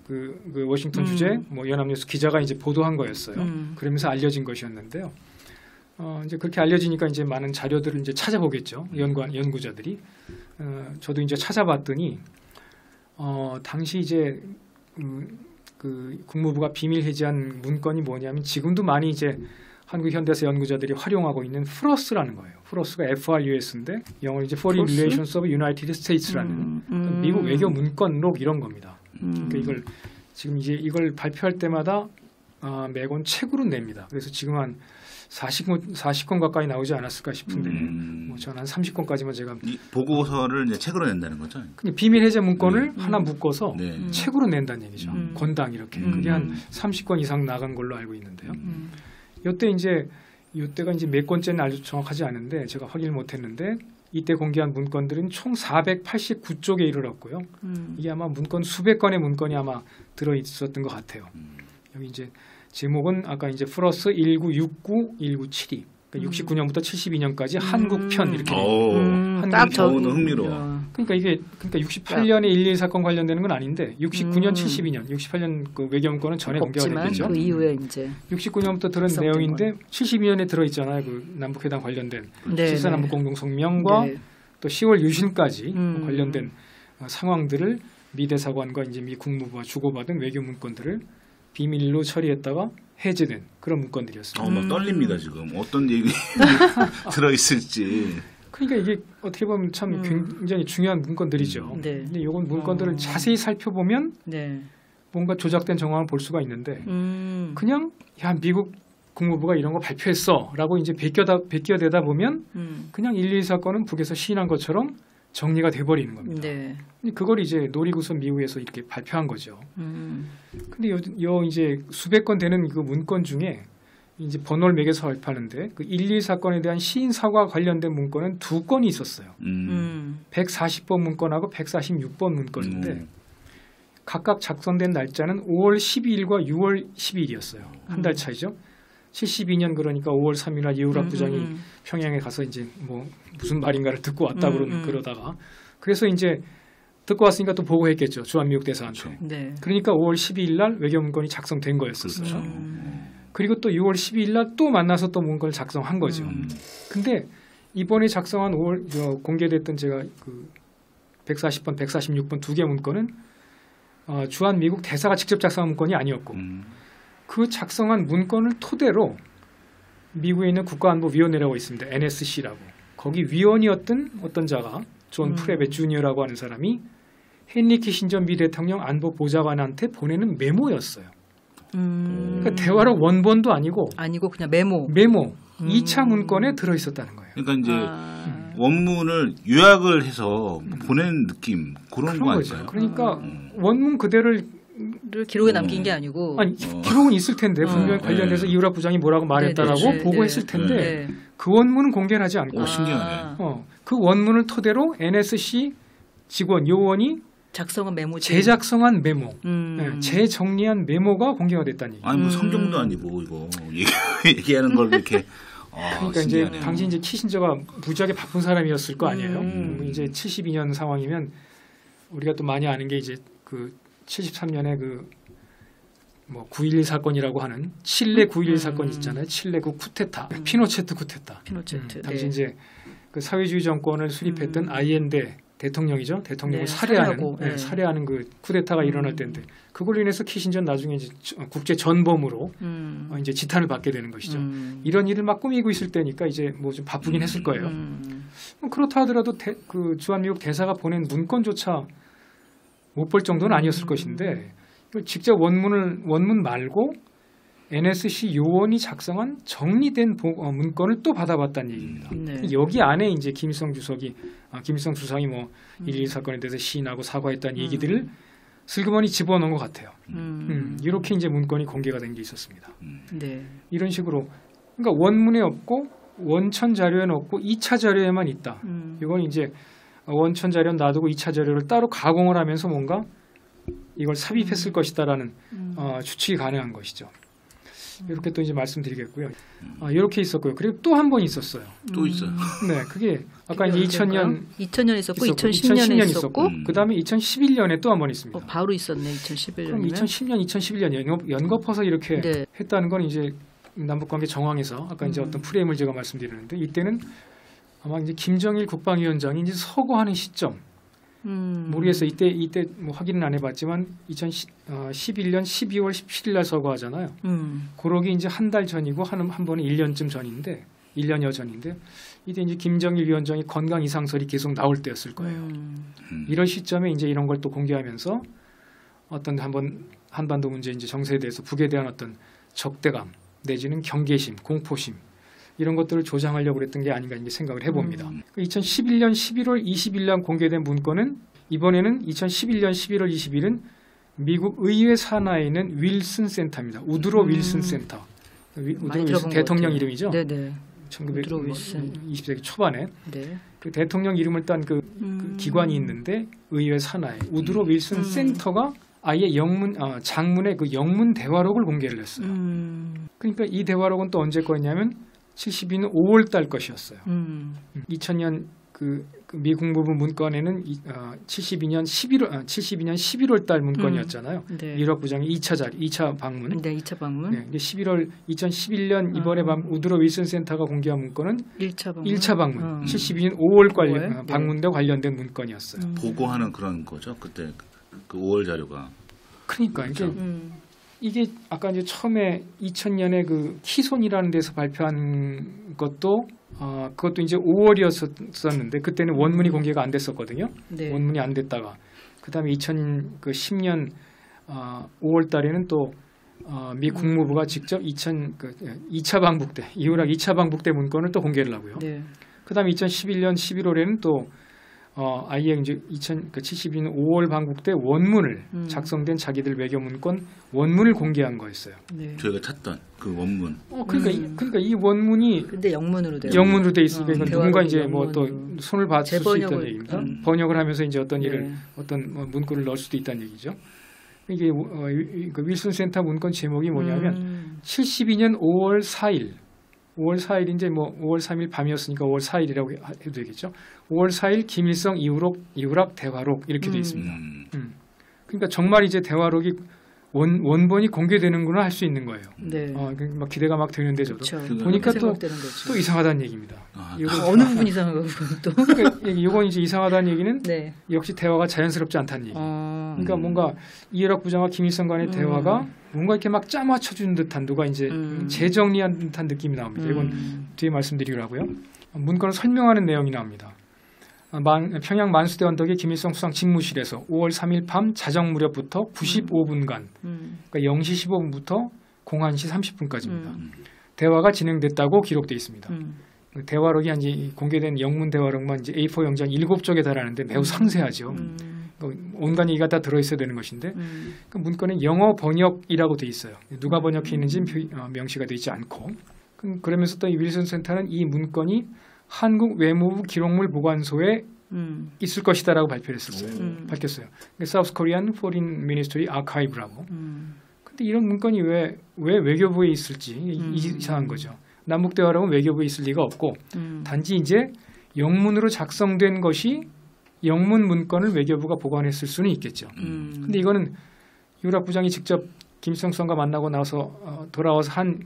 그 워싱턴 주재 뭐 연합뉴스 기자가 이제 보도한 거였어요. 그러면서 알려진 것이었는데요. 이제 그렇게 알려지니까 이제 많은 자료들을 이제 찾아보겠죠. 연구자들이. 저도 이제 찾아봤더니 당시 이제 그 국무부가 비밀 해지한 문건이 뭐냐면 지금도 많이 이제 한국 현대사 연구자들이 활용하고 있는 프로스라는 거예요. 프로스가 FRUS인데 영어로 이제 Foreign Relations of United States라는 그러니까 미국 외교 문건록 이런 겁니다. 그러니까 이걸 지금 이제 이걸 발표할 때마다 매권 책으로 냅니다. 그래서 지금 한 40권 가까이 나오지 않았을까 싶은데 뭐 저는 한 30권까지만 제가 이 보고서를 이제 책으로 낸다는 거죠. 그냥 비밀 해제 문건을 하나 묶어서 책으로 낸다는 얘기죠. 권당 이렇게 그게 한 30권 이상 나간 걸로 알고 있는데요. 이때가 이제 몇 권째는 아주 정확하지 않은데 제가 확인을 못했는데 이때 공개한 문건들은 총 489쪽에 이르렀고요. 이게 아마 문건 수백 건의 문건이 아마 들어 있었던 것 같아요. 여기 이제 제목은 아까 이제 플러스 1969, 1972. 그러니까 69년부터 72년까지 한국편 이렇게. 딱 저는 흥미로워. 그러니까 68년에 1.1 사건 관련되는 건 아닌데 69년, 72년, 68년 그 외교문건은 전에 공개가 됐겠죠. 그 이후에 이제 69년부터 들은 내용인데 72년에 들어 있잖아요. 그 남북회담 관련된 7.4 남북 공동 성명과 또 10월 유신까지 관련된 상황들을 미 대사관과 이제 미 국무부가 주고받은 외교 문건들을 비밀로 처리했다가 해제된 그런 문건들이었습니다. 막 떨립니다 지금. 어떤 얘기 들어 있을지. 그러니까 이게 어떻게 보면 참 굉장히 중요한 문건들이죠. 근데 이건 문건들을 자세히 살펴보면 뭔가 조작된 정황을 볼 수가 있는데 그냥 야 미국 국무부가 이런 거 발표했어라고 이제 베껴대다 보면 그냥 1.1 사건은 북에서 시인한 것처럼 정리가 돼버리는 겁니다. 그걸 이제 노리고서 미국에서 이렇게 발표한 거죠. 근데 요 이제 수백 건 되는 그 문건 중에 이제 번호를 매겨서 발표하는데 그 1.1 사건에 대한 시인 사과 관련된 문건은 2건이 있었어요. 140번 문건하고 146번 문건인데 각각 작성된 날짜는 5월 12일과 6월 12일이었어요. 한 달 차이죠. 72년 그러니까 5월 3일 날 이우락 부장이 평양에 가서 이제 뭐 무슨 말인가를 듣고 왔다 그러다가 그래서 이제 듣고 왔으니까 또 보고했겠죠. 주한미국 대사한테. 그러니까 5월 12일 날 외교문건이 작성된 거였었어요. 그리고 또 6월 12일 날 또 만나서 또 문건을 작성한 거죠. 근데 이번에 작성한 5월 공개됐던 제가 그 140번, 146번 두 개 문건은 주한미국 대사가 직접 작성한 문건이 아니었고 그 작성한 문건을 토대로 미국에 있는 국가안보위원회라고 있습니다. NSC라고. 거기 위원이었던 어떤 자가 존 프레베 주니어라고 하는 사람이 헨리 키신저 미 대통령 안보보좌관한테 보내는 메모였어요. 그러니까 대화록 원본도 아니고 그냥 메모. 2차 문건에 들어있었다는 거예요. 그러니까 이제 원문을 요약을 해서 보낸 느낌 그런 거 아닐까요? 그러니까 원문 그대로를 기록에 남긴 게 아니고 기록은 있을 텐데 분명히 관련해서 이우락 부장이 뭐라고 말했다라고 보고했을 텐데 그 원문은 공개를 하지 않고 신기하네. 그 원문을 토대로 NSC 직원 요원이 작성한 메모 재작성한 메모, 재정리한 메모가 공개가 됐다는 얘기죠. 아니 뭐 성경도 아니고 이거 얘기하는 걸 이렇게. 그러니까 신기하네요. 이제 당시 이제 키신저가 무지하게 바쁜 사람이었을 거 아니에요. 이제 72년 상황이면 우리가 또 많이 아는 게 이제 그 73년에 그 뭐 9.11 사건이라고 하는 칠레 9.11 사건 있잖아요. 칠레 그 피노체트 쿠데타. 피노체트. 당시 이제 그 사회주의 정권을 수립했던 아이엔데 대통령이죠. 대통령을 네, 살해하는 살해하고, 네. 살해하는 그 쿠데타가 일어날 때인데 그걸로 인해서 키신저는 나중에 이제 국제 전범으로 이제 지탄을 받게 되는 것이죠. 이런 일을 막 꾸미고 있을 때니까 이제 뭐 좀 바쁘긴 했을 거예요. 그렇다 하더라도 그 주한미국 대사가 보낸 문건조차 못 볼 정도는 아니었을 것인데 직접 원문 말고 NSC 요원이 작성한 정리된 문건을 또 받아봤다는 얘기입니다. 네. 여기 안에 이제 김일성 수상이 뭐 1.12 사건에 대해서 시인하고 사과했다는 얘기들을 슬그머니 집어넣은 것 같아요. 이렇게 이제 문건이 공개가 된 게 있었습니다. 네. 이런 식으로 그러니까 원문에 없고 원천 자료에는 없고 2차 자료에만 있다. 이건 이제 원천 자료는 놔두고 2차 자료를 따로 가공을 하면서 뭔가 이걸 삽입했을 것이다라는 추측이 가능한 것이죠. 이렇게 또 이제 말씀드리겠고요. 이렇게 있었고요. 그리고 또 한 번 있었어요. 또 있어요. 네, 그게 아까 이제 2000년 있었고 2010년에 있었고 그다음에 2011년에 또 한 번 있습니다. 바로 있었네. 그럼 2011년이면. 2011년 연거퍼서 이렇게 네. 했다는 건 이제 남북관계 정황에서 아까 이제 어떤 프레임을 제가 말씀드렸는데 이때는 아마 이제 김정일 국방위원장이 이제 서거하는 시점. 모르겠어요. 이때 뭐 확인은 안 해봤지만 2011년 12월 17일 날 서거하잖아요. 그러기 이제 한 달 전이고 한 번은 1년쯤 전인데 1년여 전인데 이때 이제 김정일 위원장이 건강 이상설이 계속 나올 때였을 거예요. 이런 시점에 이제 이런 걸 또 공개하면서 어떤 한반도 문제 이제 정세에 대해서 북에 대한 어떤 적대감 내지는 경계심, 공포심 이런 것들을 조장하려고 그랬던 게 아닌가 이제 생각을 해봅니다. 2011년 11월 20일 날 공개된 문건은 이번에는 2011년 11월 20일은 미국 의회 산하에 있는 윌슨 센터입니다. 우드로 윌슨 센터. 우드로 윌슨 대통령 이름이죠. 네네. 1920세기 초반에 네. 그 대통령 이름을 딴 그 기관이 있는데 의회 산하에 우드로 윌슨 센터가 아예 장문의 그 영문 대화록을 공개를 했어요. 그러니까 이 대화록은 또 언제 거였냐면 72년 5월 달 것이었어요. 2000년 그 미 국무부 문건에는 72년 11월 달 문건이었잖아요. 네. 유럽 부장의 2차 방문. 네, 2차 방문. 네, 2011년 이번에 우드로 윌슨 센터가 공개한 문건은 1차 방문. 72년 5월 네. 방문과 관련된 문건이었어요. 보고하는 그런 거죠. 그때 그 5월 자료가. 그러니까 이게 아까 이제 처음에 2000년에 그 키손이라는 데서 발표한 것도 그것도 이제 5월이었었는데 그때는 원문이 공개가 안 됐었거든요. 네. 원문이 안 됐다가 그다음에 2010년 5월 달에는 또 미 국무부가 직접 2차 방북 때 이후락 2차 방북 때 문건을 또 공개를 하고요. 네. 그다음에 2011년 11월에는 또 아예 이제 72년 5월 방북 때 원문을 작성된 자기들 외교 문건 원문을 공개한 거였어요. 네. 저희가 찾던 그 원문. 그러니까 이 원문이 근데 영문으로 돼 있으니까 이건 누군가 이제 뭐 또 영문으로. 손을 봤을 수 있다는 재번역을, 얘기입니다. 번역을 하면서 이제 어떤 일을 네. 어떤 문구를 넣을 수도 있다는 얘기죠. 이게 그 윌슨 센터 문건 제목이 뭐냐면 72년 5월 4일 5월 4일 이제 뭐 5월 3일 밤이었으니까 5월 4일이라고 해도 되겠죠. 5월 4일 김일성 이후락 대화록 이렇게 돼 있습니다. 그러니까 정말 이제 대화록이 원본이 공개되는구나 할 수 있는 거예요. 네. 막 기대가 막 되는데 저도 그렇죠. 보니까 또 이상하다는 얘기입니다. 어느 부분이 이상한가 또. 그러니까 이건 이제 이상하다는 얘기는 네. 역시 대화가 자연스럽지 않다는 얘기. 그러니까 뭔가 이해락 부장과 김일성 간의 대화가 뭔가 이렇게 막 짜맞춰주는 듯한 누가 이제 재정리한 듯한 느낌이 나옵니다. 이건 뒤에 말씀드리기로 하고요. 문건을 설명하는 내용이 나옵니다. 평양 만수대 언덕의 김일성 수상 집무실에서 5월 3일 밤 자정 무렵부터 95분간 그러니까 0시 15분부터 01시 30분까지입니다. 대화가 진행됐다고 기록되어 있습니다. 대화록이 이제 공개된 영문 대화록만 이제 A4 영장 7쪽에 달하는데 매우 상세하죠. 온갖 얘기가 다 들어있어야 되는 것인데 그 문건은 영어 번역이라고 돼 있어요. 누가 번역했는지 명시가 되어 있지 않고 그러면서 또 이 윌슨 센터는 이 문건이 한국 외무부 기록물 보관소에 있을 것이다라고 발표를 했었어요. 밝혔어요. 사우스 코리안 포린 미니스트리 아카이브라고. 근데 이런 문건이 왜 외교부에 있을지 이상한 거죠. 남북 대화록은 외교부에 있을 리가 없고 단지 이제 영문으로 작성된 것이 영문 문건을 외교부가 보관했을 수는 있겠죠. 근데 이거는 유락 부장이 직접 김일성 수상과 만나고 나서 돌아와서 한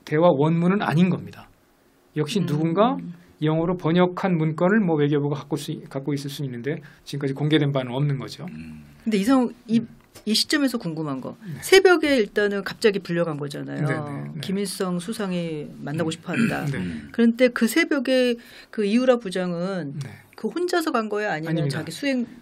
대화 원문은 아닌 겁니다. 역시 누군가 영어로 번역한 문건을 뭐 외교부가 갖고 있을 수 있는데 지금까지 공개된 바는 없는 거죠. 근데 이 시점에서 궁금한 거. 새벽에 일단은 갑자기 불려간 거잖아요. 김일성 수상이 만나고 싶어 한다. 그런데 그 새벽에 그 이우라 부장은 그 혼자서 간 거예요? 아니면 아닙니다. 자기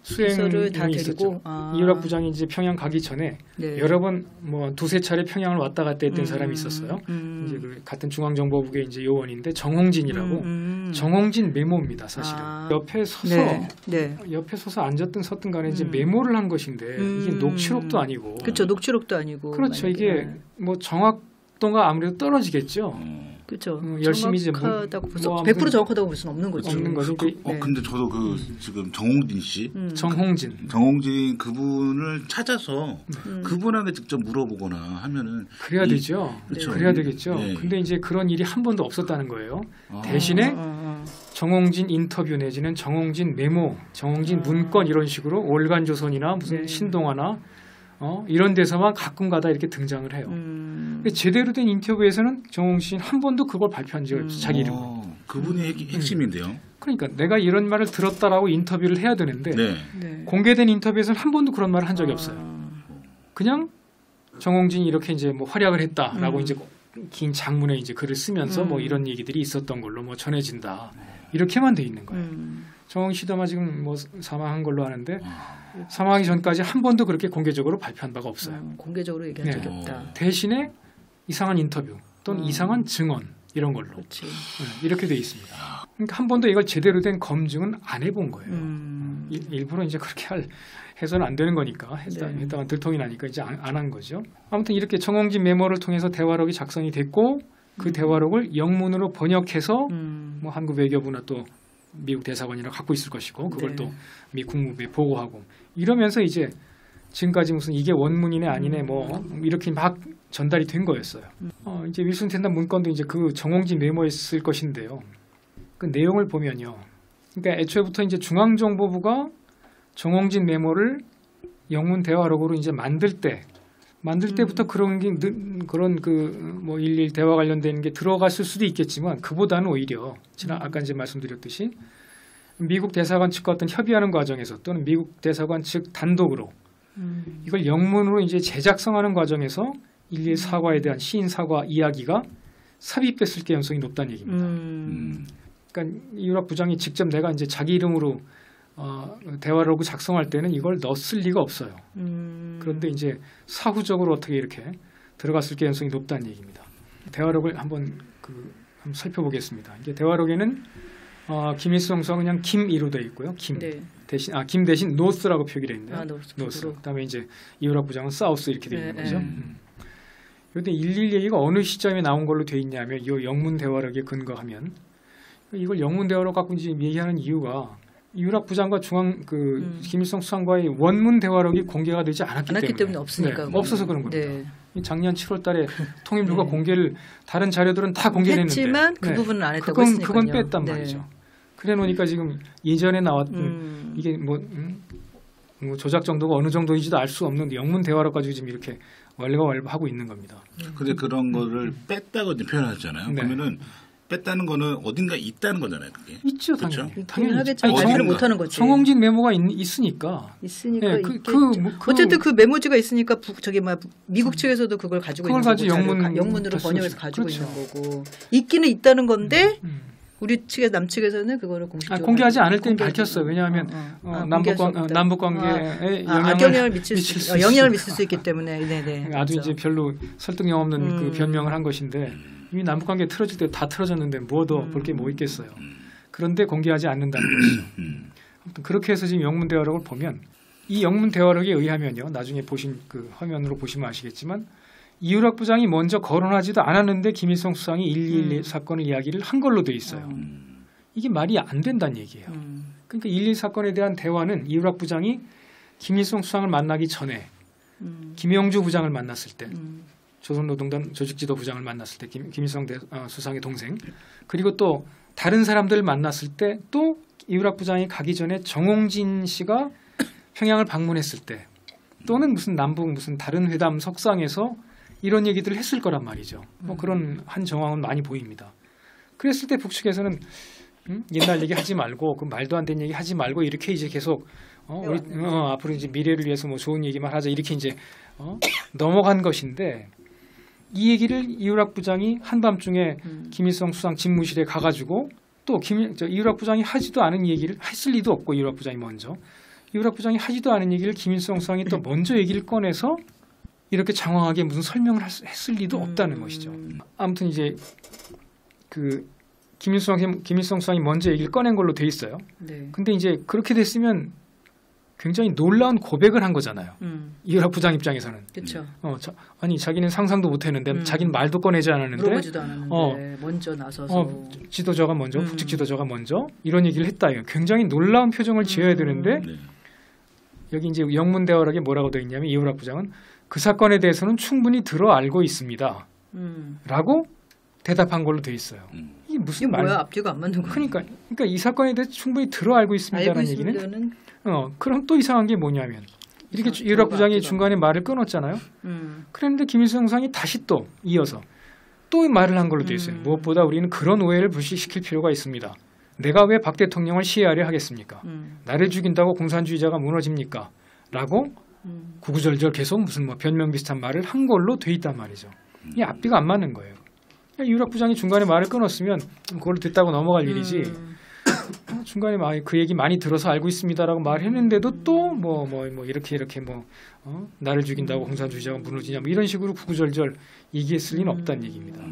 수행서를 다 데리고? 이우라 부장이 이제 평양 가기 전에 여러 번 뭐 두세 차례 평양을 왔다 갔다 했던 사람이 있었어요. 이제 그 같은 중앙정보국의 이제 요원인데 정홍진이라고 정홍진 메모입니다, 사실은. 옆에 서서 옆에 서서 앉았든 섰든 간에 이제 메모를 한 것인데 이게 녹취록도 아니고. 그렇죠, 녹취록도 아니고. 그렇죠, 이게 뭐 정확도가 아무래도 떨어지겠죠. 그렇죠. 열심히 이제 정확하다고 볼 수, 100% 정확하다고 볼 수는 없는 거죠. 없는 거죠. 근데 저도 그 지금 정홍진 씨, 정홍진 그분을 찾아서 그분에게 직접 물어보거나 하면은 그래야 되죠. 그렇죠. 그래야 되겠죠. 네. 근데 이제 그런 일이 한 번도 없었다는 거예요. 대신에 정홍진 인터뷰 내지는 정홍진 메모, 정홍진 문건 이런 식으로 월간조선이나 무슨 신동아나 이런 데서만 가끔가다 이렇게 등장을 해요. 근데 제대로 된 인터뷰에서는 정홍진 한 번도 그걸 발표한 적이 없어요. 자기 이름으로. 그분이 핵심인데요. 그러니까 내가 이런 말을 들었다라고 인터뷰를 해야 되는데 공개된 인터뷰에서는 한 번도 그런 말을 한 적이 없어요. 그냥 정홍진이 이렇게 이제 뭐 활약을 했다라고 이제 긴 장문에 이제 글을 쓰면서 뭐 이런 얘기들이 있었던 걸로 뭐 전해진다. 이렇게만 돼 있는 거예요. 정홍진 씨도 아마 지금 뭐 사망한 걸로 아는데 사망하기 전까지 한 번도 그렇게 공개적으로 발표한 바가 없어요. 공개적으로 얘기한 적이 없다. 대신에 이상한 인터뷰 또는 이상한 증언 이런 걸로 이렇게 돼 있습니다. 그러니까 한 번도 이걸 제대로 된 검증은 안 해본 거예요. 일부러 이제 그렇게 해서는 안 되는 거니까 했다가 들통이 나니까 이제 안 한 거죠. 아무튼 이렇게 정홍진 메모를 통해서 대화록이 작성이 됐고 그 대화록을 영문으로 번역해서 뭐 한국 외교부나 또 미국 대사관이나 갖고 있을 것이고 그걸 또 미 국무부에 보고하고 이러면서 이제 지금까지 무슨 이게 원문이네 아니네 뭐 이렇게 막 전달이 된 거였어요. 이제 윌슨 텐단 문건도 이제 그 정홍진 메모에 쓸 것인데요. 그 내용을 보면요. 그러니까 애초에부터 이제 중앙정보부가 정홍진 메모를 영문 대화록으로 이제 만들 때부터 그런 그 뭐 일일 대화 관련된 게 들어갔을 수도 있겠지만 그보다는 오히려 아까 이제 말씀드렸듯이 미국 대사관 측과 어떤 협의하는 과정에서 또는 미국 대사관 측 단독으로 이걸 영문으로 이제 제작성하는 과정에서 일일 사과에 대한 시인 사과 이야기가 삽입됐을 가능성이 높다는 얘기입니다. 그러니까 이우라 부장이 직접 내가 이제 자기 이름으로 대화록을 작성할 때는 이걸 넣었을 리가 없어요. 그런데 이제 사후적으로 어떻게 이렇게 들어갔을 가능성이 높다는 얘기입니다. 대화록을 한번 살펴보겠습니다. 이게 대화록에는 김일성 수상 그냥 김이로 되어 있고요. 김 대신 노스라고 표기되어 있네요. 노스. 그다음에 이제 이우라 부장은 사우스 이렇게 되어 있는 거죠. 그런데 일일 얘기가 어느 시점에 나온 걸로 되어 있냐면 이 영문 대화록에 근거하면 이걸 영문 대화록 갖고 이제 얘기하는 이유가 이우라 부장과 김일성 수상과의 원문 대화록이 공개가 되지 않았기 때문에 없으니까 없어서 그런 겁니다. 작년 7월달에 통일부가 공개를 다른 자료들은 다 공개했는데 했지만 그 부분은 안 했다고 했으니까요. 그건 뺐단 말이죠. 그래 놓으니까 지금 예전에 나왔던 이게 뭐 조작 정도가 어느 정도인지도 알 수 없는 영문 대화록 가지고 지금 이렇게 왈가왈부하고 있는 겁니다. 근데 그런 거를 뺐다고 표현하잖아요. 그러면은 뺐다는 거는 어딘가 있다는 거잖아요. 그게. 있죠, 당연히 하겠죠. 말을 못하는 거지. 정홍진 메모가 있으니까. 네, 어쨌든 그 메모지가 있으니까 미국 측에서도 그걸 가지고 있는 거고 영문으로 번역해서 가지고 있는 거고 있기는 있다는 건데 우리 측에 남측에서는 그거를 공식적으로 공개하지 않을 때는 밝혔어요. 왜냐하면 남북 관계에 영향을 미칠 수 있기 때문에 아주 이제 별로 설득력 없는 그 변명을 한 것인데. 이미 남북관계 틀어질 때 다 틀어졌는데 뭐 더 볼 게 뭐 있겠어요. 그런데 공개하지 않는다는 것이죠. 아무튼 그렇게 해서 지금 영문 대화록을 보면 이 영문 대화록에 의하면요. 나중에 보신 그 화면으로 보시면 아시겠지만 이우라 부장이 먼저 거론하지도 않았는데 김일성 수상이 1.21 사건을 이야기를 한 걸로 돼 있어요. 이게 말이 안 된다는 얘기예요. 그러니까 1.21 사건에 대한 대화는 이우라 부장이 김일성 수상을 만나기 전에 김영주 부장을 만났을 때 조선노동당 조직지도부장을 만났을 때 김일성 수상의 동생 그리고 또 다른 사람들을 만났을 때 또 이우라 부장이 가기 전에 정홍진 씨가 평양을 방문했을 때 또는 무슨 남북 무슨 다른 회담 석상에서 이런 얘기들을 했을 거란 말이죠. 뭐 그런 한 정황은 많이 보입니다. 그랬을 때 북측에서는 옛날 얘기 하지 말고 그 말도 안 되는 얘기 하지 말고 이렇게 이제 계속 우리 앞으로 이제 미래를 위해서 뭐 좋은 얘기만 하자 이렇게 이제 넘어간 것인데 이 얘기를 이유락 부장이 한밤중에 김일성 수상 집무실에 가가지고 또 이유락 부장이 하지도 않은 얘기를 했을 리도 없고 이유락 부장이 먼저 이유락 부장이 하지도 않은 얘기를 김일성 수상이 또 먼저 얘기를 꺼내서 이렇게 장황하게 무슨 설명을 했을 리도 없다는 것이죠. 아무튼 이제 그 김일성 수상이 먼저 얘기를 꺼낸 걸로 돼 있어요. 네. 근데 이제 그렇게 됐으면 굉장히 놀라운 고백을 한 거잖아요. 이유락 부장 입장에서는. 그렇죠. 아니 자기는 상상도 못했는데 자기는 말도 꺼내지 않았는데 물어보지도 않았는데 먼저 나서서 지도자가 먼저 북측 지도자가 먼저 이런 얘기를 했다. 굉장히 놀라운 표정을 지어야 되는데 여기 이제 영문 대화락에 뭐라고 되어 있냐면 이유락 부장은 그 사건에 대해서는 충분히 들어 알고 있습니다. 라고 대답한 걸로 돼 있어요. 이게 무슨 말? 뭐야? 앞뒤가 안 맞는 거야. 그러니까 이 사건에 대해서 충분히 들어 알고 있습니다라는 얘기는 그럼 또 이상한 게 뭐냐면 이렇게 이유락 부장이 중간에 말을 끊었잖아요. 그런데 김일성 수상이 다시 또 이어서 또 말을 한 걸로 돼 있어요. 무엇보다 우리는 그런 오해를 불식시킬 필요가 있습니다. 내가 왜 박 대통령을 시해하려 하겠습니까? 나를 죽인다고 공산주의자가 무너집니까? 라고 구구절절 계속 무슨 뭐 변명 비슷한 말을 한 걸로 돼 있단 말이죠. 이 앞뒤가 안 맞는 거예요. 이유락 부장이 중간에 말을 끊었으면 그걸 듣다고 넘어갈 일이지. 중간에 그 얘기 많이 들어서 알고 있습니다라고 말했는데도 또 뭐 이렇게 나를 죽인다고 공산주의자가 무너지냐 뭐 이런 식으로 구구절절 얘기했을 리는 없다는 얘기입니다.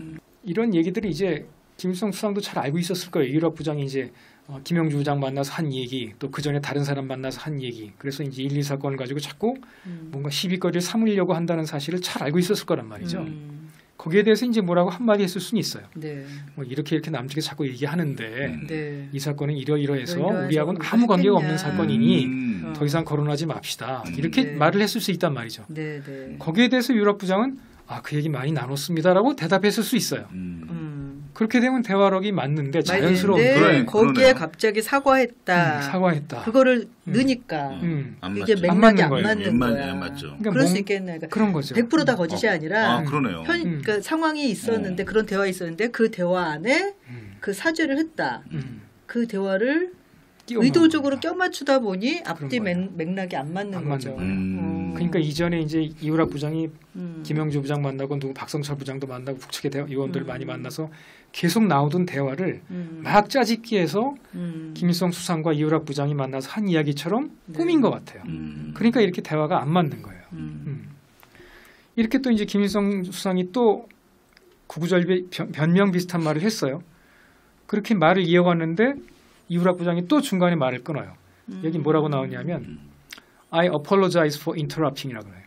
이런 얘기들이 이제 김일성 수상도 잘 알고 있었을 거예요. 이유락 부장이 이제 김영주 부장 만나서 한 얘기, 또 그 전에 다른 사람 만나서 한 얘기. 그래서 이제 1, 2 사건을 가지고 자꾸 뭔가 시비거리를 삼으려고 한다는 사실을 잘 알고 있었을 거란 말이죠. 거기에 대해서 이제 뭐라고 한마디 했을 수는 있어요. 네. 뭐 이렇게 남측에 자꾸 얘기하는데 네. 이 사건은 이러이러해서 우리하고는 아무 관계가 없는 사건이니 더 이상 거론하지 맙시다. 이렇게 말을 했을 수 있단 말이죠. 네. 네. 거기에 대해서 이유락 부장은 그 얘기 많이 나눴습니다라고 대답했을 수 있어요. 그렇게 되면 대화력이 맞는데 자연스러운 거기에 그러네요. 갑자기 사과했다. 사과했다. 그거를 넣으니까 이게 안 맥락이 안 거예요. 맞는 거야. 맞죠. 그러니까 그럴 수 있겠네. 그러니까 그런 거죠. 100% 다 거짓이 아니라 그러네요. 그러니까 상황이 있었는데 그런 대화 있었는데 그 대화 안에 그 사죄를 했다. 그 대화를 의도적으로 껴맞추다 보니 앞뒤 맥락이 안 맞는 거죠. 그러니까 이전에 이제 이유락 부장이 김영주 부장 만나고 누구 박성철 부장도 만나고 북측의 의원들 많이 만나서 계속 나오던 대화를 막 짜집기해서 김일성 수상과 이유락 부장이 만나서 한 이야기처럼 꾸민 것 같아요. 그러니까 이렇게 대화가 안 맞는 거예요. 이렇게 또 이제 김일성 수상이 또 구구절비 변명 비슷한 말을 했어요. 그렇게 말을 이어갔는데 이유락 부장이 또 중간에 말을 끊어요. 여기 뭐라고 나오냐면 I apologize for interrupting이라고 해요.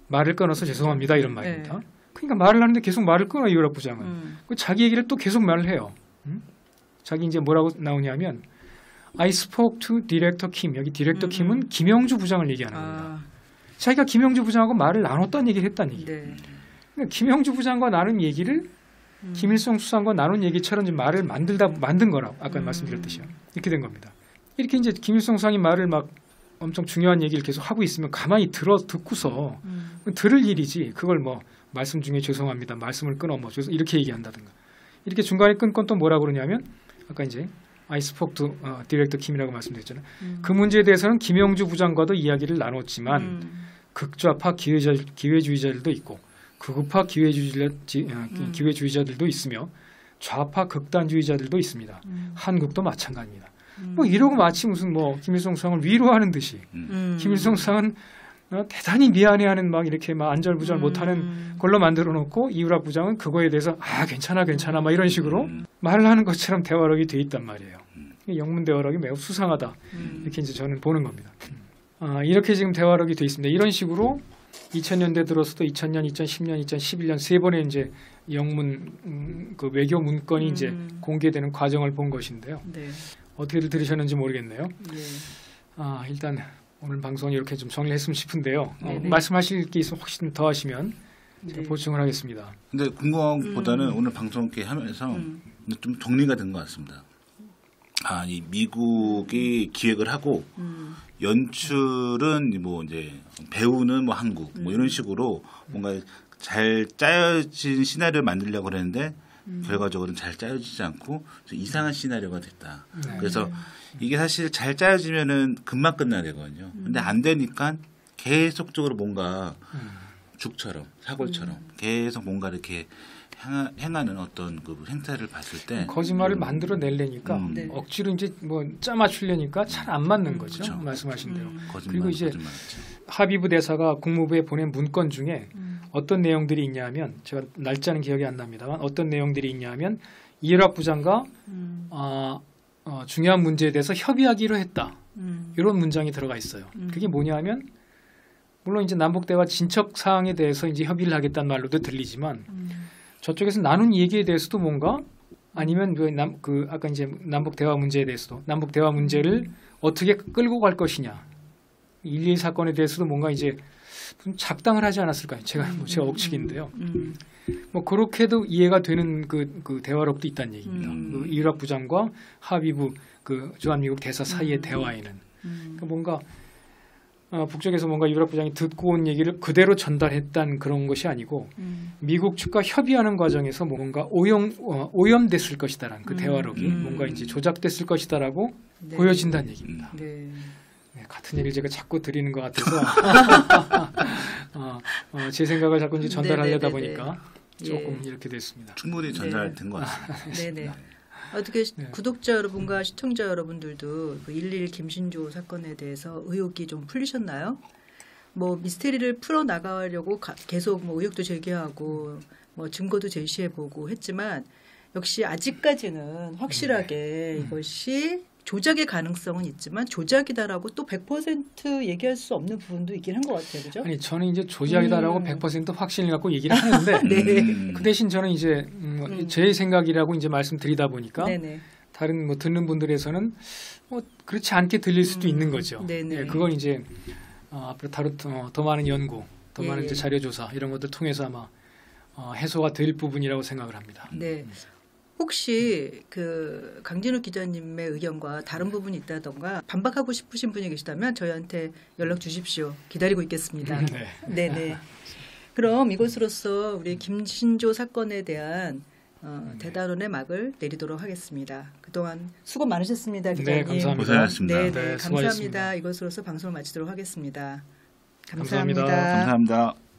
말을 끊어서 죄송합니다 이런 말입니다. 네. 그러니까 말을 하는데 계속 말을 끊어 이유락 부장은. 자기 얘기를 또 계속 말을 해요. 자기 이제 뭐라고 나오냐면 I spoke to Director Kim. 여기 디렉터 킴은 김영주 부장을 얘기하는 겁니다. 자기가 김영주 부장하고 말을 나눴다는 얘기를 했다는 얘기예요. 네. 그러니까 김영주 부장과 나눈 얘기를 김일성 수상과 나눈 얘기처럼 이제 말을 만든 거라고 아까 말씀드렸듯이요. 이렇게 된 겁니다. 이렇게 이제 김일성 수상이 말을 막 엄청 중요한 얘기를 계속 하고 있으면 가만히 듣고서 들을 일이지 그걸 뭐 말씀 중에 죄송합니다. 말씀을 끊어 뭐 이렇게 얘기한다든가 이렇게 중간에 끊고 또 뭐라 그러냐면 아까 이제 I spoke to Director Kim이라고 말씀드렸잖아요. 그 문제에 대해서는 김영주 부장과도 이야기를 나눴지만 극좌파 기회주의자들도 있고 극우파 기회주의자들도 있으며 좌파 극단주의자들도 있습니다. 한국도 마찬가지입니다. 뭐 이러고 마치 무슨 뭐 김일성 수상을 위로하는 듯이 김일성 수상은 대단히 미안해하는 막 이렇게 막 안절부절 못하는 걸로 만들어 놓고 이유락 부장은 그거에 대해서 괜찮아 막 이런 식으로 말을 하는 것처럼 대화력이 돼 있단 말이에요. 영문 대화력이 매우 수상하다 이렇게 이제 저는 보는 겁니다. 이렇게 지금 대화력이 돼 있습니다. 이런 식으로 2000년대 들어서도 2000년, 2010년, 2011년 세 번의 이제 영문 그 외교 문건이 이제 공개되는 과정을 본 것인데요. 네. 어떻게들 들으셨는지 모르겠네요. 네. 일단 오늘 방송은 이렇게 좀 정리를 했으면 싶은데요. 네네. 말씀하실 게 있으면 혹시 더 하시면 네. 보충을 하겠습니다. 근데 궁금한 것보다는 오늘 방송 이렇게 하면서 좀 정리가 된 것 같습니다. 이 미국이 기획을 하고 연출은 뭐 이제 배우는 뭐 한국 뭐 이런 식으로 뭔가 잘 짜여진 시나리오를 만들려고 그랬는데 결과적으로는 잘 짜여지지 않고 좀 이상한 시나리오가 됐다. 네. 그래서 이게 사실 잘 짜여지면은 금방 끝나야 되거든요. 근데 안 되니까 계속적으로 뭔가 죽처럼 사골처럼 계속 뭔가 이렇게 행하는 어떤 그 행태를 봤을 때 거짓말을 만들어내려니까 네. 억지로 이제 뭐 짜맞추려니까 잘 안 맞는 거죠. 그렇죠. 말씀하신 대로. 거짓말, 그리고 이제 거짓말이죠. 하비브 대사가 국무부에 보낸 문건 중에 어떤 내용들이 있냐면 제가 날짜는 기억이 안 납니다만 어떤 내용들이 있냐면 이라크 부장과 중요한 문제에 대해서 협의하기로 했다. 이런 문장이 들어가 있어요. 그게 뭐냐면 물론 이제 남북 대화 진척 사항에 대해서 이제 협의를 하겠다는 말로도 들리지만 저쪽에서 나눈 얘기에 대해서도 뭔가 아니면 그 아까 이제 남북 대화 문제에 대해서도 남북 대화 문제를 어떻게 끌고 갈 것이냐 1.2 사건에 대해서도 뭔가 이제 좀 작당을 하지 않았을까요? 제가 억측인데요. 뭐 그렇게도 이해가 되는 그 대화록도 있다는 얘기입니다. 그 이라크 부장과 하비브 그 주한미국 대사 사이의 대화에는 그러니까 뭔가 북쪽에서 뭔가 이라크 부장이 듣고 온 얘기를 그대로 전달했다는 그런 것이 아니고 미국 측과 협의하는 과정에서 뭔가 오염됐을 것이다라는 그 대화록이 뭔가 이제 조작됐을 것이다라고 네. 보여진다는 얘기입니다. 네. 네, 같은 얘기를 제가 자꾸 드리는 것 같아서 제 생각을 자꾸 이제 전달하려다 네네네네. 보니까 조금 이렇게 됐습니다. 충분히 전달된 것 같습니다. 네네. 어떻게 네. 구독자 여러분과 시청자 여러분들도 그 1.1 김신조 사건에 대해서 의혹이 좀 풀리셨나요? 뭐 미스테리를 풀어 나가려고 계속 뭐 의혹도 제기하고 뭐 증거도 제시해보고 했지만 역시 아직까지는 확실하게 이것이 조작의 가능성은 있지만 조작이다라고 또 100% 얘기할 수 없는 부분도 있긴 한 것 같아요, 그죠? 아니 저는 이제 조작이다라고 100% 확신을 갖고 얘기를 하는데 네. 그 대신 저는 이제 제 생각이라고 이제 말씀드리다 보니까 네네. 다른 뭐 듣는 분들에서는 뭐 그렇지 않게 들릴 수도 있는 거죠. 네네. 예, 그건 이제 앞으로 더 많은 연구, 더 많은 예, 이제 예. 자료 조사 이런 것들 통해서 아마 해소가 될 부분이라고 생각을 합니다. 네. 혹시 그 강진욱 기자님의 의견과 다른 부분이 있다던가 반박하고 싶으신 분이 계시다면 저희한테 연락 주십시오. 기다리고 있겠습니다. 네. 네네. 그럼 이것으로써 우리 김신조 사건에 대한 대단원의 막을 내리도록 하겠습니다. 그동안 수고 많으셨습니다, 기자님. 네, 감사합니다. 고생하셨습니다. 네, 네, 감사합니다. 수고하셨습니다. 이것으로서 방송을 마치도록 하겠습니다. 감사합니다. 감사합니다. 감사합니다.